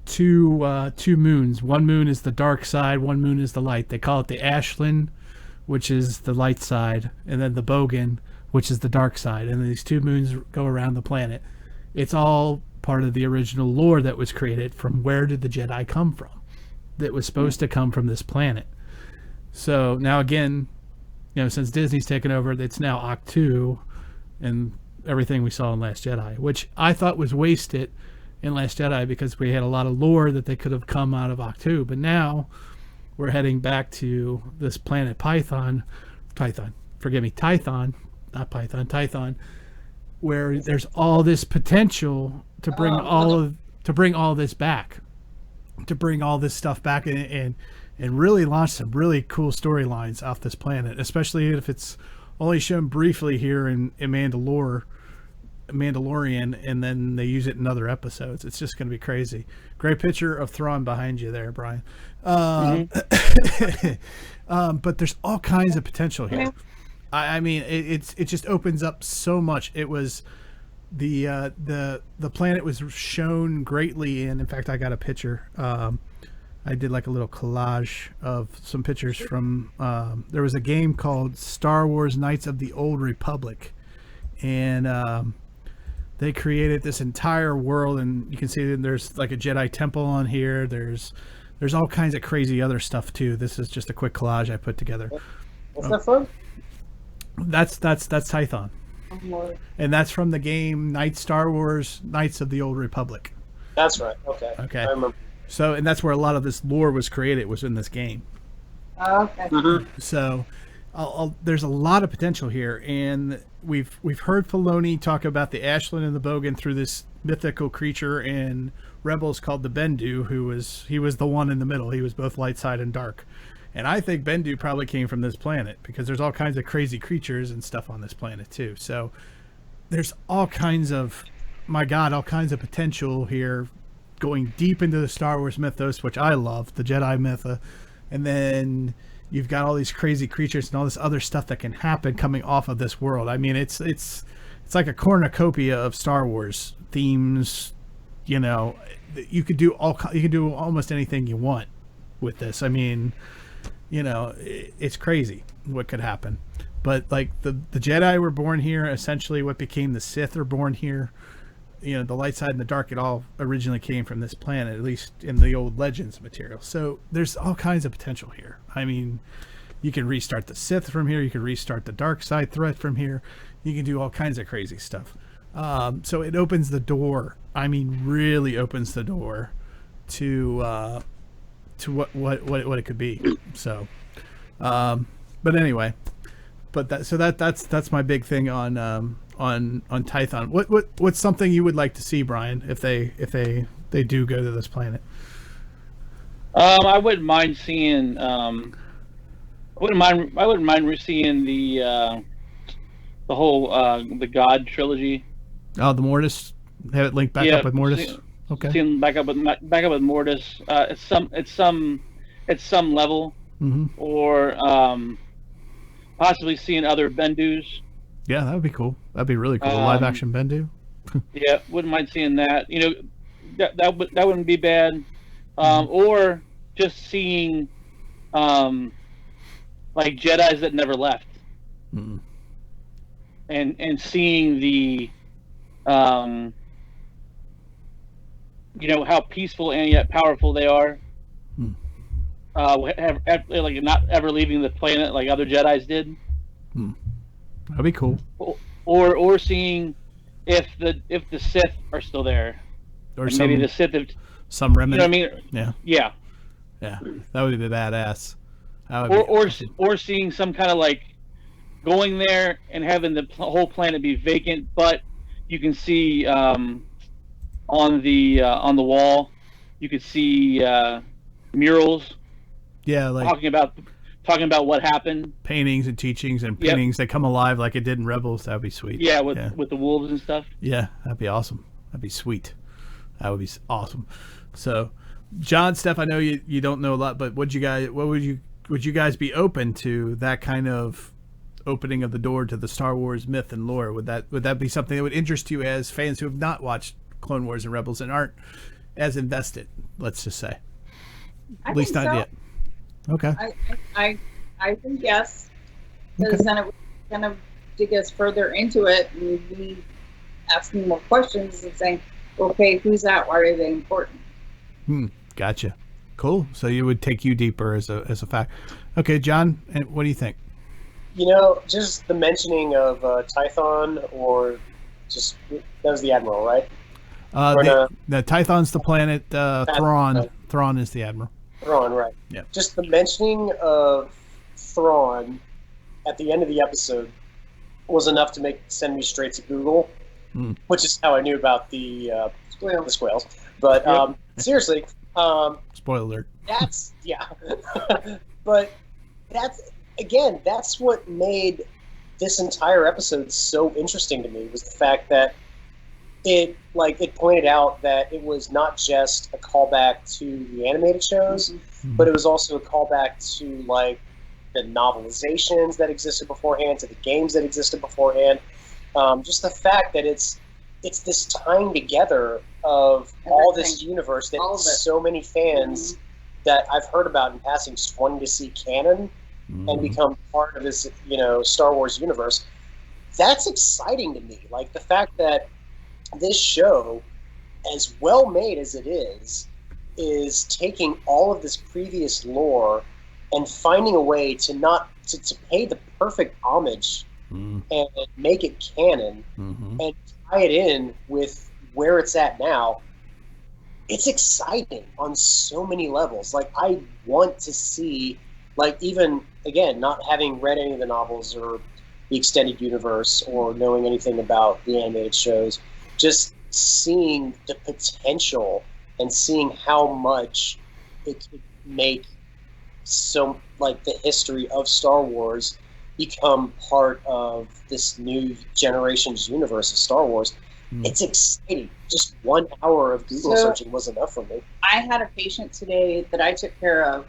two moons. One moon is the dark side. One moon is the light. They call it the Ashland, which is the light side, and then the Bogan, which is the dark side. And these two moons go around the planet. It's all part of the original lore that was created from where did the Jedi come from, that was supposed to come from this planet. So now again, since Disney's taken over, it's now Ahch-To and everything we saw in Last Jedi, which I thought was wasted in Last Jedi because we had a lot of lore that they could have come out of Ahch-To. But now we're heading back to this planet Tython, where there's all this potential to bring all this back, to bring all this stuff back and really launch some really cool storylines off this planet, especially if it's only shown briefly here in Mandalorian, and then they use it in other episodes. It's just going to be crazy. Great picture of Thrawn behind you there, Brian. But there's all kinds of potential here. I mean, it just opens up so much. It was the planet was shown greatly in fact, I got a picture. I did like a little collage of some pictures from. There was a game called Star Wars: Knights of the Old Republic, and they created this entire world, and you can see that there's like a Jedi temple on here. There's all kinds of crazy other stuff too. This is just a quick collage I put together. What's that from? That's Tython, and that's from the game Star Wars: Knights of the Old Republic. That's right. Okay. Okay. I remember. So, and that's where a lot of this lore was created, was in this game. Oh, okay. Mm-hmm. So, there's a lot of potential here, and we've heard Filoni talk about the Ashland and the Bogan through this mythical creature in Rebels called the Bendu, he was the one in the middle. He was both light side and dark, and I think Bendu probably came from this planet because there's all kinds of crazy creatures and stuff on this planet too. So, there's all kinds of potential here, going deep into the Star Wars mythos, which I love, the Jedi myth, and then you've got all these crazy creatures and all this other stuff that can happen coming off of this world. I mean, it's like a cornucopia of Star Wars themes. You know, you could do almost anything you want with this. I mean, you know, it's crazy what could happen. But like the Jedi were born here. Essentially, what became the Sith are born here. You know, the light side and the dark, it all originally came from this planet, at least in the old Legends material. So there's all kinds of potential here. I mean, you can restart the Sith from here. You can restart the dark side threat from here. You can do all kinds of crazy stuff. So it opens the door. I mean, really opens the door to what it could be. So, but anyway, that's my big thing on Tython. What's something you would like to see, Brian, if they do go to this planet? I wouldn't mind seeing. I wouldn't mind seeing the whole the God trilogy. Oh, the Mortis. Have it linked back up with Mortis. Okay. Seeing back up with Mortis. At some level, mm-hmm. or possibly seeing other Bendus. Yeah, that would be cool. That'd be really cool. Live action Bendu. Yeah, wouldn't mind seeing that. You know, that wouldn't be bad. Or just seeing, like Jedis that never left, and seeing the, you know, how peaceful and yet powerful they are. Like not ever leaving the planet like other Jedis did. That'd be cool. Or seeing if the Sith are still there, or maybe the Sith have some remnant. You know what I mean? Yeah. That would be badass. Or seeing some kind of like going there and having the whole planet be vacant, but you can see on the wall, you could see murals. Yeah, like talking about what happened. Paintings and teachings and paintings that come alive like it did in Rebels. That'd be sweet. Yeah, with the wolves and stuff. Yeah, that'd be awesome. That'd be sweet. That would be awesome. So, John, Steph, I know you don't know a lot, but would you guys be open to that kind of opening of the door to the Star Wars myth and lore? Would that be something that would interest you as fans who have not watched Clone Wars and Rebels and aren't as invested? Let's just say, at least not yet. Okay. I think yes, because then it would kind of dig us further into it and be asking more questions and saying, okay, who's that? Why are they important? Gotcha. Cool. So you would take you deeper as a fact. Okay, John, and what do you think? You know, just the mentioning of Tython, or just that was the Admiral, right? The Tython's the planet. Thrawn is the Admiral. Thrawn, right. Yeah. Just the mentioning of Thrawn at the end of the episode was enough to send me straight to Google, which is how I knew about the squales. But seriously, spoiler alert. That's but that's what made this entire episode so interesting to me, was the fact that it pointed out that it was not just a callback to the animated shows, but it was also a callback to like the novelizations that existed beforehand, to the games that existed beforehand. Just the fact that it's this tying together of all this universe that so many fans that I've heard about in passing wanting to see canon and become part of this, Star Wars universe. That's exciting to me. Like the fact that this show, as well made as it is taking all of this previous lore and finding a way to pay the perfect homage and make it canon and tie it in with where it's at now. It's exciting on so many levels. Like, I want to see, like, even, again, not having read any of the novels or the extended universe or knowing anything about the animated shows, just seeing the potential and seeing how much it could make the history of Star Wars become part of this new generation's universe of Star Wars. It's exciting. Just 1 hour of Google searching was enough for me. I had a patient today that I took care of,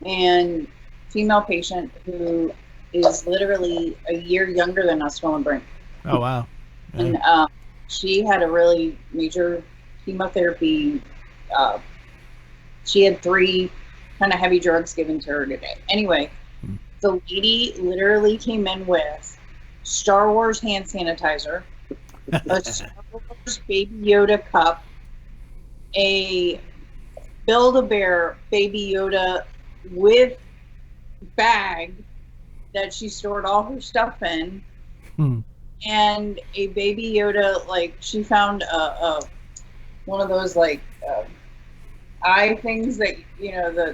and female patient who is literally a year younger than us, swollen brain. Oh, wow. Yeah. And she had a really major chemotherapy. She had 3 kind of heavy drugs given to her today. Anyway, the lady literally came in with Star Wars hand sanitizer, a Star Wars Baby Yoda cup, a Build-A-Bear Baby Yoda with bag that she stored all her stuff in, and a Baby Yoda, like, she found one of those, like, eye things that,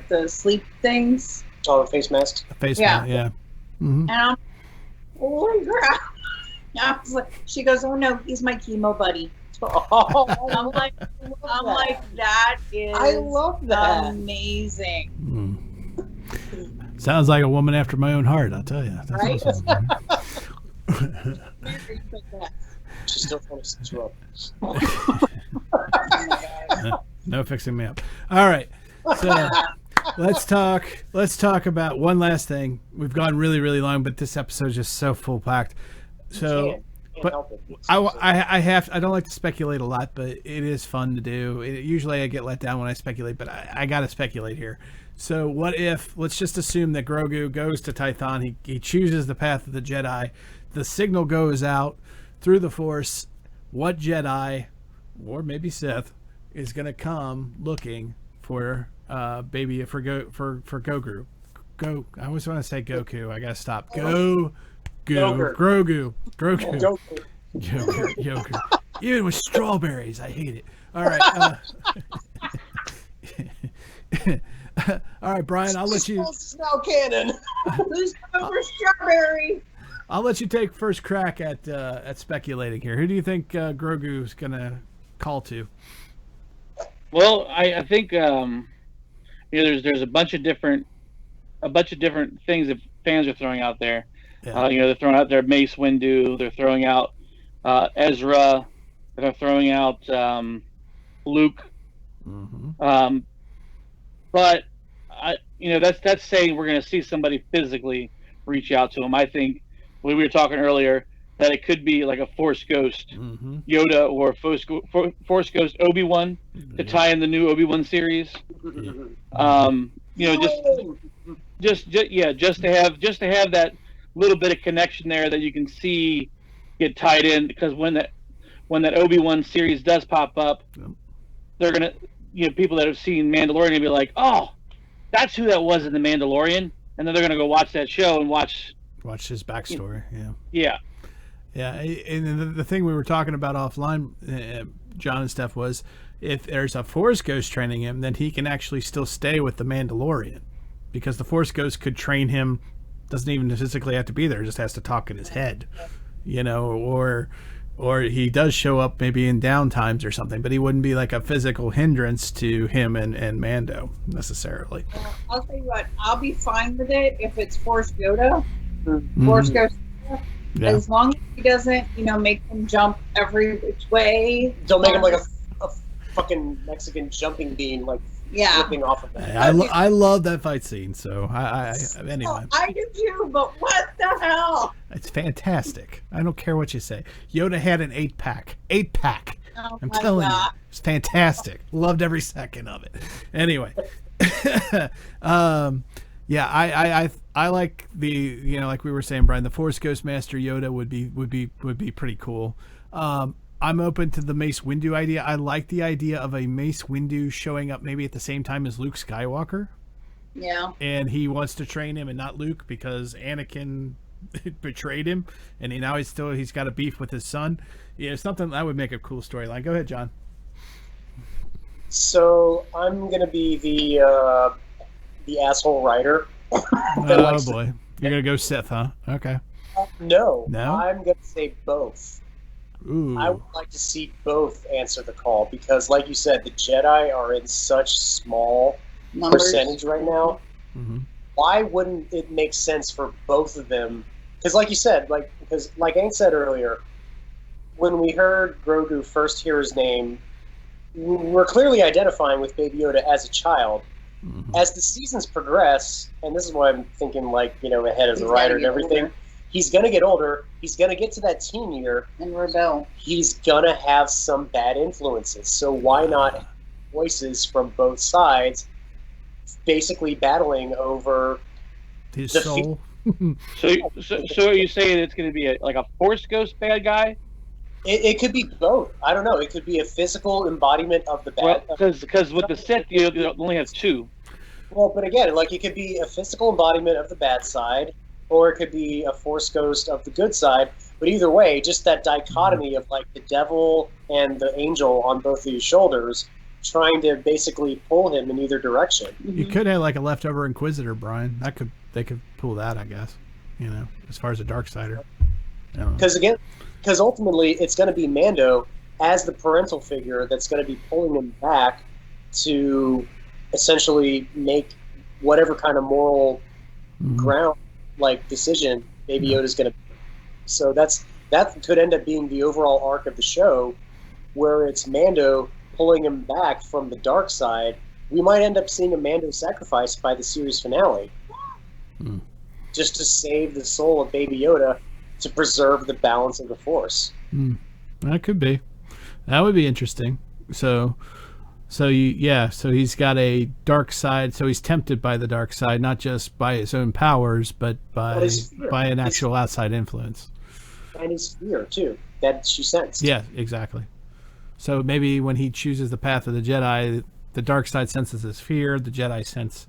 the sleep things. Oh, face masks? A face mask, yeah. And I'm, holy crap. I was like, she goes, oh no, he's my chemo buddy. I'm like, that is, I love that. Amazing. Sounds like a woman after my own heart, I'll tell you. That's Right? awesome. She's still trying to set you up. Oh my God. No fixing me up. All right. So let's talk about one last thing. We've gone really, really long, but this episode is just so full packed. So, Can't help it. I don't like to speculate a lot, but it is fun to do. Usually I get let down when I speculate, but I got to speculate here. So what if, let's just assume that Grogu goes to Tython. He chooses the path of the Jedi. The signal goes out through the Force. What Jedi, or maybe Sith, is going to come looking for Grogu? I always want to say Goku. I got to stop. Grogu. Yogurt. Even with strawberries, I hate it. All right. All right, Brian, I'll let you. It's now canon. Who's over strawberry? I'll let you take first crack at speculating here. Who do you think Grogu's gonna call to? Well, I think there's a bunch of different things that fans are throwing out there. Yeah. They're throwing out there Mace Windu. They're throwing out Ezra. They're throwing out Luke. But that's saying we're going to see somebody physically reach out to him. I think we were talking earlier that it could be like a Force Ghost Yoda or a Force Ghost Obi-Wan to tie in the new Obi-Wan series. Just to have that little bit of connection there that you can see get tied in, because when that Obi-Wan series does pop up, they're gonna, people that have seen Mandalorian are gonna be like, oh, that's who that was in the Mandalorian, and then they're gonna go watch that show and watch his backstory. Yeah. And the thing we were talking about offline, John and Steph, was if there's a Force Ghost training him, then he can actually still stay with the Mandalorian, because the Force Ghost could train him. Doesn't even physically have to be there; just has to talk in his head, or he does show up maybe in downtimes or something, but he wouldn't be like a physical hindrance to him and Mando necessarily. I'll tell you what, I'll be fine with it if it's Force Yoda, Force Ghost. Yeah. As long as he doesn't, make him jump every which way. Don't make him like a fucking Mexican jumping bean, like flipping off of that. I love that fight scene. So anyway. Oh, I do too, but what the hell? It's fantastic. I don't care what you say. Yoda had an 8-pack. 8-pack. Oh I'm my telling God. you, it's fantastic. Loved every second of it. Anyway. Yeah, I like the like we were saying, Brian, the Force Ghost Master Yoda would be pretty cool. I'm open to the Mace Windu idea. I like the idea of a Mace Windu showing up maybe at the same time as Luke Skywalker. Yeah. And he wants to train him and not Luke because Anakin betrayed him, and he's got a beef with his son. Yeah, something that would make a cool storyline. Go ahead, John. So I'm gonna be the asshole writer. Oh boy, you're gonna go Sith, huh? Okay. No, No? I'm gonna say both. Ooh. I would like to see both answer the call because, like you said, the Jedi are in such small Numbers. percentage right now. Mm-hmm. Why wouldn't it make sense for both of them? Because, like you said, like Hank said earlier, when we heard Grogu first hear his name, we're clearly identifying with Baby Yoda as a child. Mm-hmm. As the seasons progress, and this is why I'm thinking, ahead of the He's writer gotta and get everything. older. He's gonna get older. He's gonna get to that teen year. And rebel. He's gonna have some bad influences. So why not have voices from both sides, basically battling over His the soul. So are you saying it's going to be like a Force Ghost bad guy? It could be both. I don't know. It could be a physical embodiment of the Well, bad. because with the Sith, you only have two. Well, but again, it could be a physical embodiment of the bad side, or it could be a Force ghost of the good side. But either way, just that dichotomy of the devil and the angel on both of his shoulders, trying to basically pull him in either direction. You could have like a leftover Inquisitor, Brian. They could pull that, I guess. As far as a Darksider. Because ultimately, it's going to be Mando as the parental figure that's going to be pulling him back to essentially make whatever kind of moral ground decision Baby Yoda's going to. So that could end up being the overall arc of the show, where it's Mando pulling him back from the dark side. We might end up seeing a Mando sacrifice by the series finale, just to save the soul of Baby Yoda, to preserve the balance of the Force. That could be. That would be interesting. So he's got a dark side. So he's tempted by the dark side, not just by his own powers, but by an actual outside influence. And his fear too, that she sensed. Yeah, exactly. So maybe when he chooses the path of the Jedi, the dark side senses his fear, the Jedi sense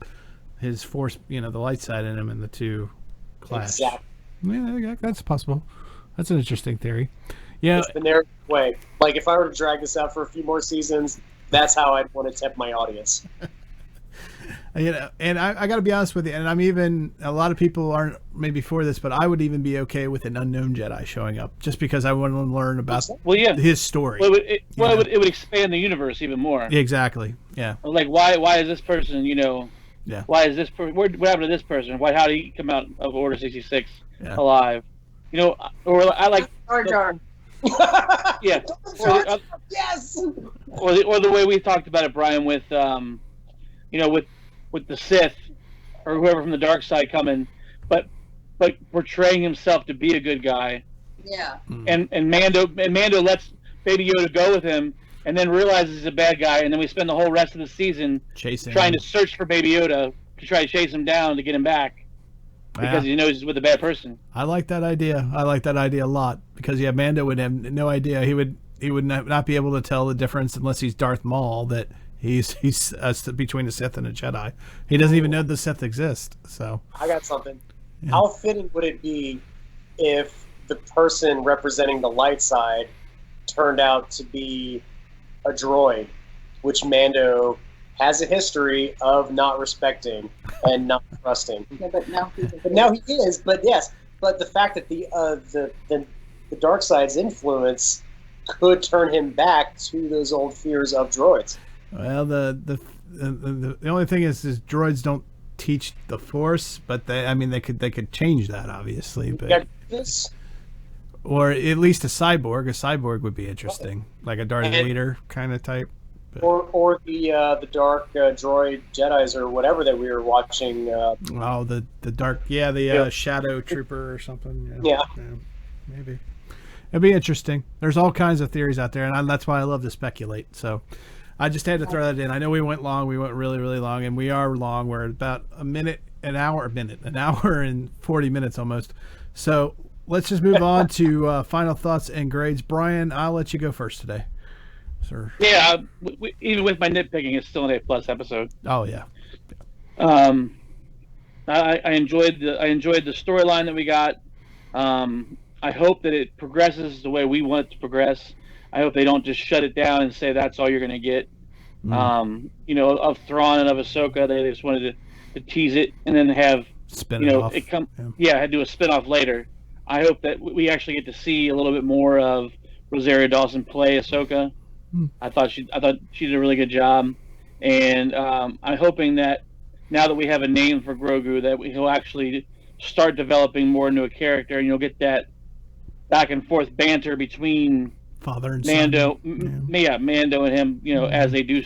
his Force, the light side in him, and the two clash. Exactly. Yeah, that's possible. That's an interesting theory. Yeah. It's the narrative way. If I were to drag this out for a few more seasons, that's how I'd want to tempt my audience. And I got to be honest with you, and a lot of people aren't maybe for this, but I would even be okay with an unknown Jedi showing up, just because I want to learn about his story. Well, it would expand the universe even more. Exactly. Yeah. Why is this person, Yeah. Why is this what happened to this person? How did he come out of Order 66 alive? Or I like Jar Jar. Yeah. Yes. Or the way we talked about it, Brian, with with the Sith or whoever from the dark side coming, but portraying himself to be a good guy. Yeah. And Mando lets Baby Yoda go with him, and then realizes he's a bad guy, and then we spend the whole rest of the season trying to search for Baby Yoda to try to chase him down to get him back, because he knows he's with a bad person. I like that idea. I like that idea a lot, because Mando would have no idea. He would not be able to tell the difference unless he's Darth Maul, that he's between a Sith and a Jedi. He doesn't even know the Sith exist. So I got something. Yeah. How fitting would it be if the person representing the light side turned out to be a droid, which Mando has a history of not respecting and not trusting. Yeah, but now he is. But yes, but the fact that the dark side's influence could turn him back to those old fears of droids. Well, the only thing is droids don't teach the Force, but they could change that, obviously. But or at least a cyborg. A cyborg would be interesting, like a Darth Vader kind of type. But. Or the dark droid Jedis or whatever that we were watching. The dark, Shadow Trooper or something. Yeah, maybe. It'd be interesting. There's all kinds of theories out there, and that's why I love to speculate. So, I just had to throw that in. I know we went long. We went really, really long, and we are long. We're about an hour and 40 minutes almost. So let's just move on to final thoughts and grades. Brian, I'll let you go first today, sir. Yeah, even with my nitpicking, it's still an A+ episode. Oh yeah. I enjoyed the storyline that we got. I hope that it progresses the way we want it to progress. I hope they don't just shut it down and say that's all you're going to get. Of Thrawn and of Ahsoka, they just wanted to tease it and then have off. Had to do a spin-off later. I hope that we actually get to see a little bit more of Rosario Dawson play Ahsoka. I thought she did a really good job, and I'm hoping that now that we have a name for Grogu, that he'll actually start developing more into a character, and you'll get that back and forth banter between father and Mando, son. Mando and him, as they do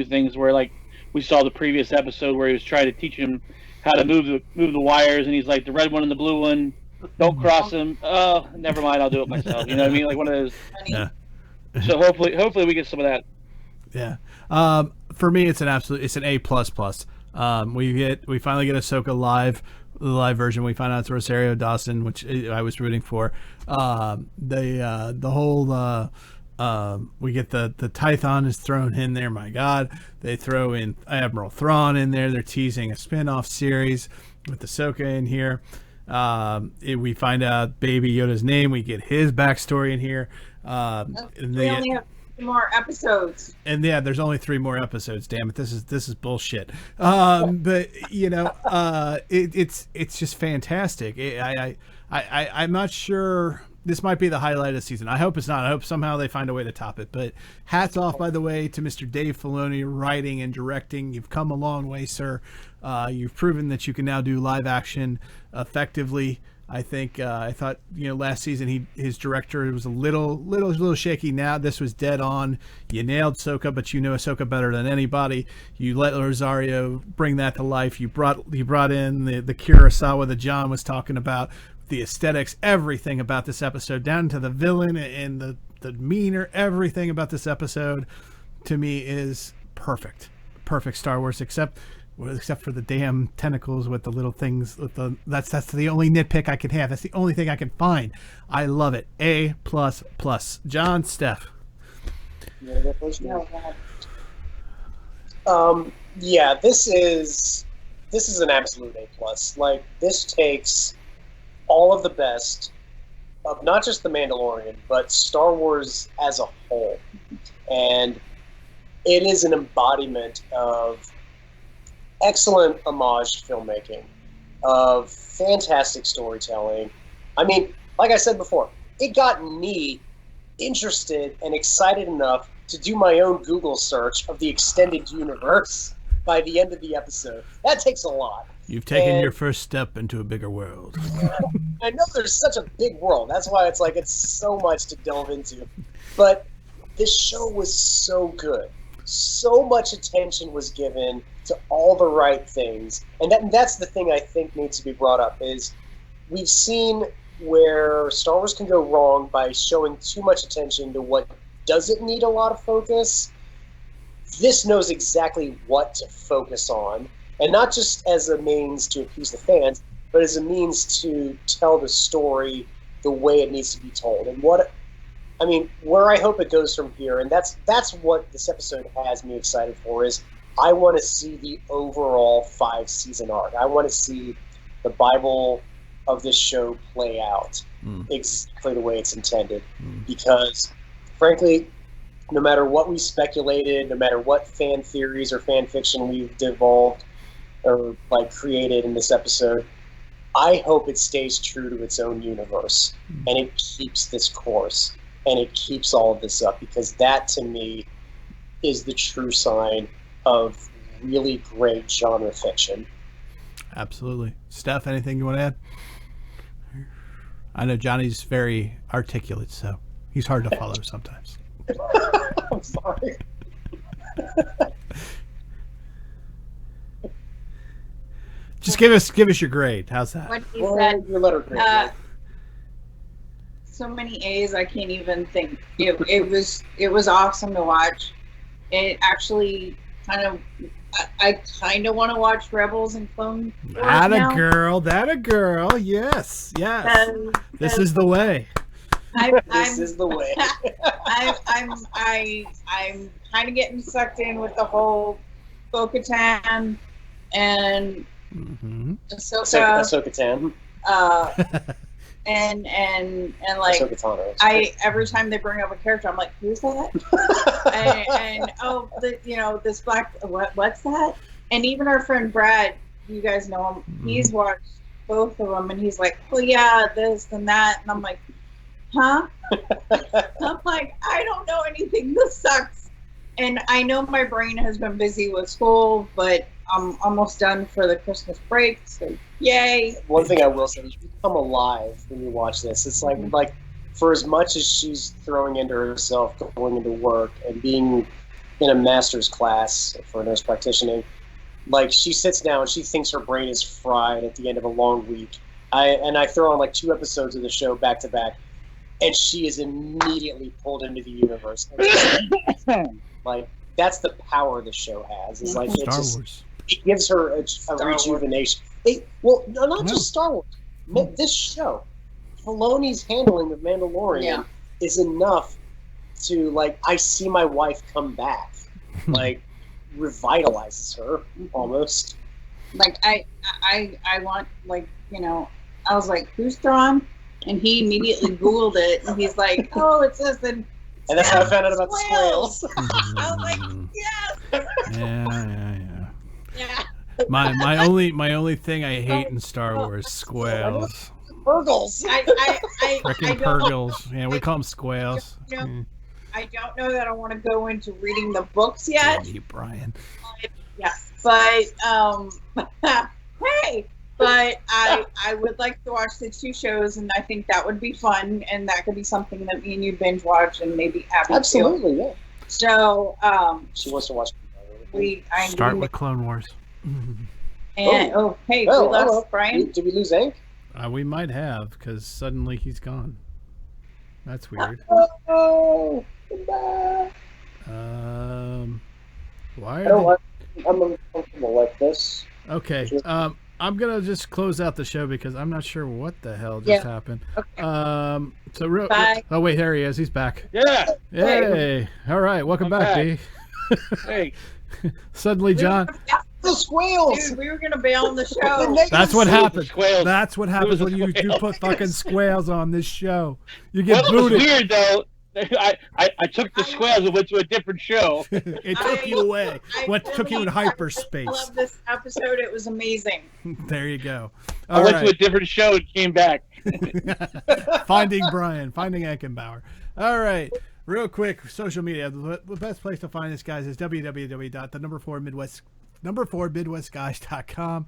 things where, like, we saw the previous episode where he was trying to teach him how to move the wires, and he's like, the red one and the blue one, don't cross them. Oh, never mind, I'll do it myself. You know what I mean? Like one of those. Yeah. So hopefully we get some of that. Yeah. For me, it's an A++. We finally get Ahsoka the live version. We find out it's Rosario Dawson, which I was rooting for. The whole we get the Tython is thrown in there. My God, they throw in Admiral Thrawn in there. They're teasing a spin-off series with Ahsoka in here. We find out Baby Yoda's name. We get his backstory in here. We only have 3 more episodes. And yeah, there's only 3 more episodes. Damn it, this is bullshit. But it's just fantastic. I'm not sure. This might be the highlight of the season. I hope it's not. I hope somehow they find a way to top it. But hats off, by the way, to Mr. Dave Filoni, writing and directing. You've come a long way, sir. You've proven that you can now do live action effectively. I think I thought last season his director was a little shaky. Now this was dead on. You nailed Ahsoka, but you know Ahsoka better than anybody. You let Rosario bring that to life. You brought in the Kurosawa that John was talking about, the aesthetics, everything about this episode, down to the villain and the demeanor. Everything about this episode to me is perfect Star Wars, except for the damn tentacles with the little things. That's the only nitpick I can have. That's the only thing I can find. I love it. A++. John, Steph. Yeah, this is an absolute A+. Like, this takes all of the best of not just The Mandalorian, but Star Wars as a whole, and it is an embodiment of excellent homage filmmaking, of fantastic storytelling. I mean, like I said before, it got me interested and excited enough to do my own Google search of the extended universe by the end of the episode. That takes a lot. You've taken your first step into a bigger world. I know there's such a big world. That's why it's so much to delve into. But this show was so good. So much attention was given to all the right things. And that's the thing I think needs to be brought up, is we've seen where Star Wars can go wrong by showing too much attention to what doesn't need a lot of focus. This knows exactly what to focus on, and not just as a means to appease the fans, but as a means to tell the story the way it needs to be told. And where I hope it goes from here, and that's what this episode has me excited for, is I want to see the overall 5-season arc. I want to see the Bible of this show play out exactly the way it's intended. Because, frankly, no matter what we speculated, no matter what fan theories or fan fiction we've devolved or created in this episode, I hope it stays true to its own universe and it keeps this course and it keeps all of this up, because that to me is the true sign of really great genre fiction. Absolutely. Steph, anything you want to add? I know Johnny's very articulate, so he's hard to follow sometimes. I'm sorry. Just give us your grade. How's that? What he said, your letter grade. So many A's, I can't even think. It was awesome to watch. it actually kind of, I kind of want to watch Rebels and Clone Wars That now. a girl. Yes. This is the way. This is the way. I'm kind of getting sucked in with the whole Bo-Katan and Ahsoka Tan. And like Ahsoka Tano. every time they bring up a character, I'm like, who's that? and this black, what's that? And even our friend Brad, you guys know him, he's watched both of them, and he's like, well, yeah, this and that, and I'm like, huh? I'm like, I don't know anything. This sucks. And I know my brain has been busy with school, but I'm almost done for the Christmas break, so yay. One thing I will say is you become alive when you watch this. It's like for as much as she's throwing into herself, going into work, and being in a master's class for nurse practitioning, like she sits down, she thinks her brain is fried at the end of a long week. I throw on like 2 episodes of the show back to back, and she is immediately pulled into the universe. Like that's the power the show has. It's like Star Wars. It gives her a rejuvenation. Not just Star Wars. This show, Filoni's handling of Mandalorian is enough to I see my wife come back, revitalizes her almost. I want I was like, who's Thrawn? And he immediately Googled it, and he's like, oh, it's this, and that's how I found out about the squirrels. I was like, yes. Yeah. My only thing I hate in Star Wars, squirrels. Purgles. Frickin' Purgles. Yeah, we call them squirrels. I don't know that I want to go into reading the books yet. Hey, Brian. But hey, but I would like to watch the 2 shows, and I think that would be fun, and that could be something that me and you binge watch, and maybe Abby absolutely too. Yeah. So she wants to watch. Start with Clone Wars. And we lost Brian. Did we lose Hank? We might have, because suddenly he's gone. That's weird. Oh, goodbye. Why? I'm uncomfortable like this. Okay. I'm gonna just close out the show because I'm not sure what the hell just happened. Okay. Oh wait, there he is. He's back. Yeah. Hey. All right. Welcome back, B. Hey. Suddenly, John. The squeals. Dude, we were gonna bail on the show. That's what happened. Squeals. That's what happens when you do put fucking squeals on this show. You get booted. Was weird though. I took the squares and went to a different show. It took you away. Took you in hyperspace. I love this episode. It was amazing. There you go. I went to a different show and came back. Finding Brian, finding Eckenbauer. All right. Real quick, social media. The best place to find us, guys, is www.4midwestguys.com.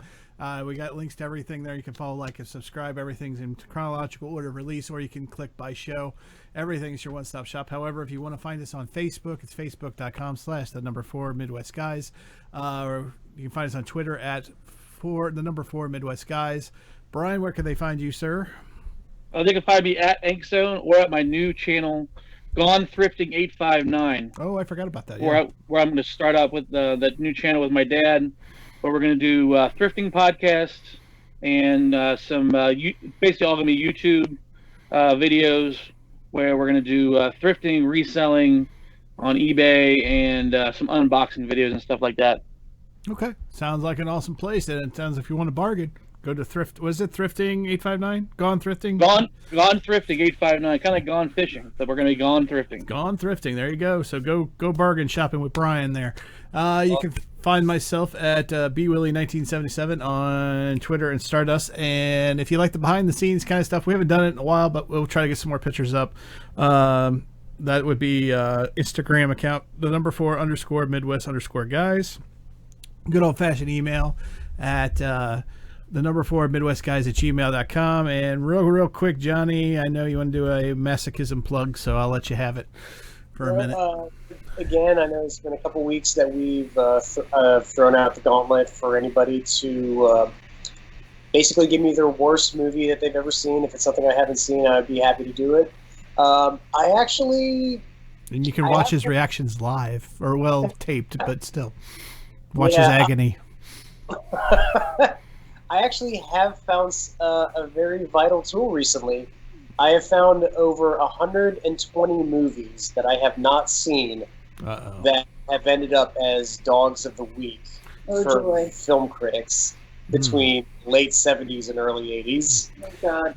We got links to everything there. You can follow, like, and subscribe. Everything's in chronological order of release, or you can click by show. Everything's your one-stop shop. However, if you want to find us on Facebook, it's facebook.com/4 Midwest Guys. Or you can find us on Twitter at 4 Midwest Guys. Brian, where can they find you, sir? They can find me at Ankzone or at my new channel, Gone Thrifting 859. Oh, I forgot about that. Where I'm going to start out with that new channel with my dad, where we're going to do thrifting podcasts and some basically all going to be YouTube videos where we're going to do thrifting, reselling on eBay, and some unboxing videos and stuff like that. Okay, sounds like an awesome place. And it sounds if you want to bargain, go to Thrift. Was it Thrifting 859? Gone Thrifting? Gone Thrifting 859. Kind of like Gone Fishing, but we're going to be Gone Thrifting. Gone Thrifting. There you go. So go bargain shopping with Brian there. You can find myself at bwilly1977 on Twitter and Stardust. And if you like the behind the scenes kind of stuff, we haven't done it in a while, but we'll try to get some more pictures up. That would be Instagram account, the number 4 _ Midwest _ guys. Good old fashioned email at the number 4 midwestguys@gmail.com. And real quick, Johnny, I know you want to do a masochism plug, so I'll let you have it for a minute. Again, I know it's been a couple weeks that we've thrown out the gauntlet for anybody to basically give me their worst movie that they've ever seen. If it's something I haven't seen, I'd be happy to do it. I actually And you can watch his reactions live, or well, taped, but still. Watch his agony. I actually have found a very vital tool recently. I have found over 120 movies that I have not seen that have ended up as Dogs of the Week for film critics between late 70s and early 80s. Oh my God.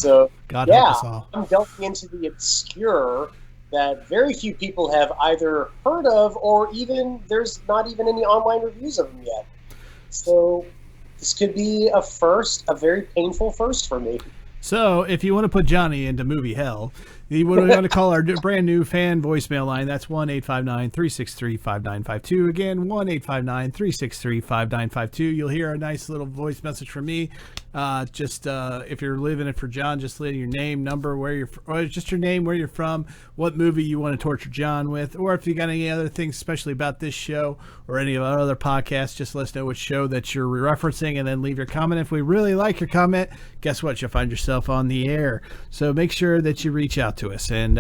So, God help us yeah, all. I'm delving into the obscure that very few people have either heard of, or even there's not even any online reviews of them yet. So this could be a first, a very painful first for me. So, if you want to put Johnny into movie hell, we want to call our brand new fan voicemail line. That's 1-859-363-5952. Again, 1-859-363-5952. You'll hear a nice little voice message from me. If you're living it for John, just leave your name, number, or just your name, where you're from, what movie you want to torture John with, or if you got any other things, especially about this show or any of our other podcasts, just let us know which show that you're referencing, and then leave your comment. If we really like your comment, guess what? You'll find yourself on the air. So make sure that you reach out to us, and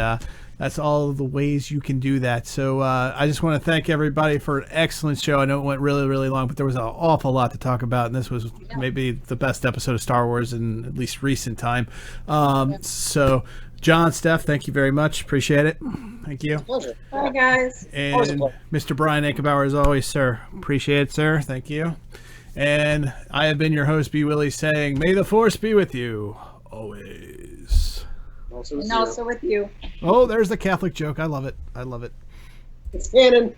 that's all the ways you can do that. So I just want to thank everybody for an excellent show. I know it went really, really long, but there was an awful lot to talk about, and this was maybe the best episode of Star Wars in at least recent time. So John, Steph, thank you very much. Appreciate it. Thank you. Pleasure. Bye, guys. And Mr. Brian Ankenbauer, as always, sir. Appreciate it, sir. Thank you. And I have been your host, B. Willie, saying, may the Force be with you always. Also with you. Oh, there's the Catholic joke. I love it. It's canon.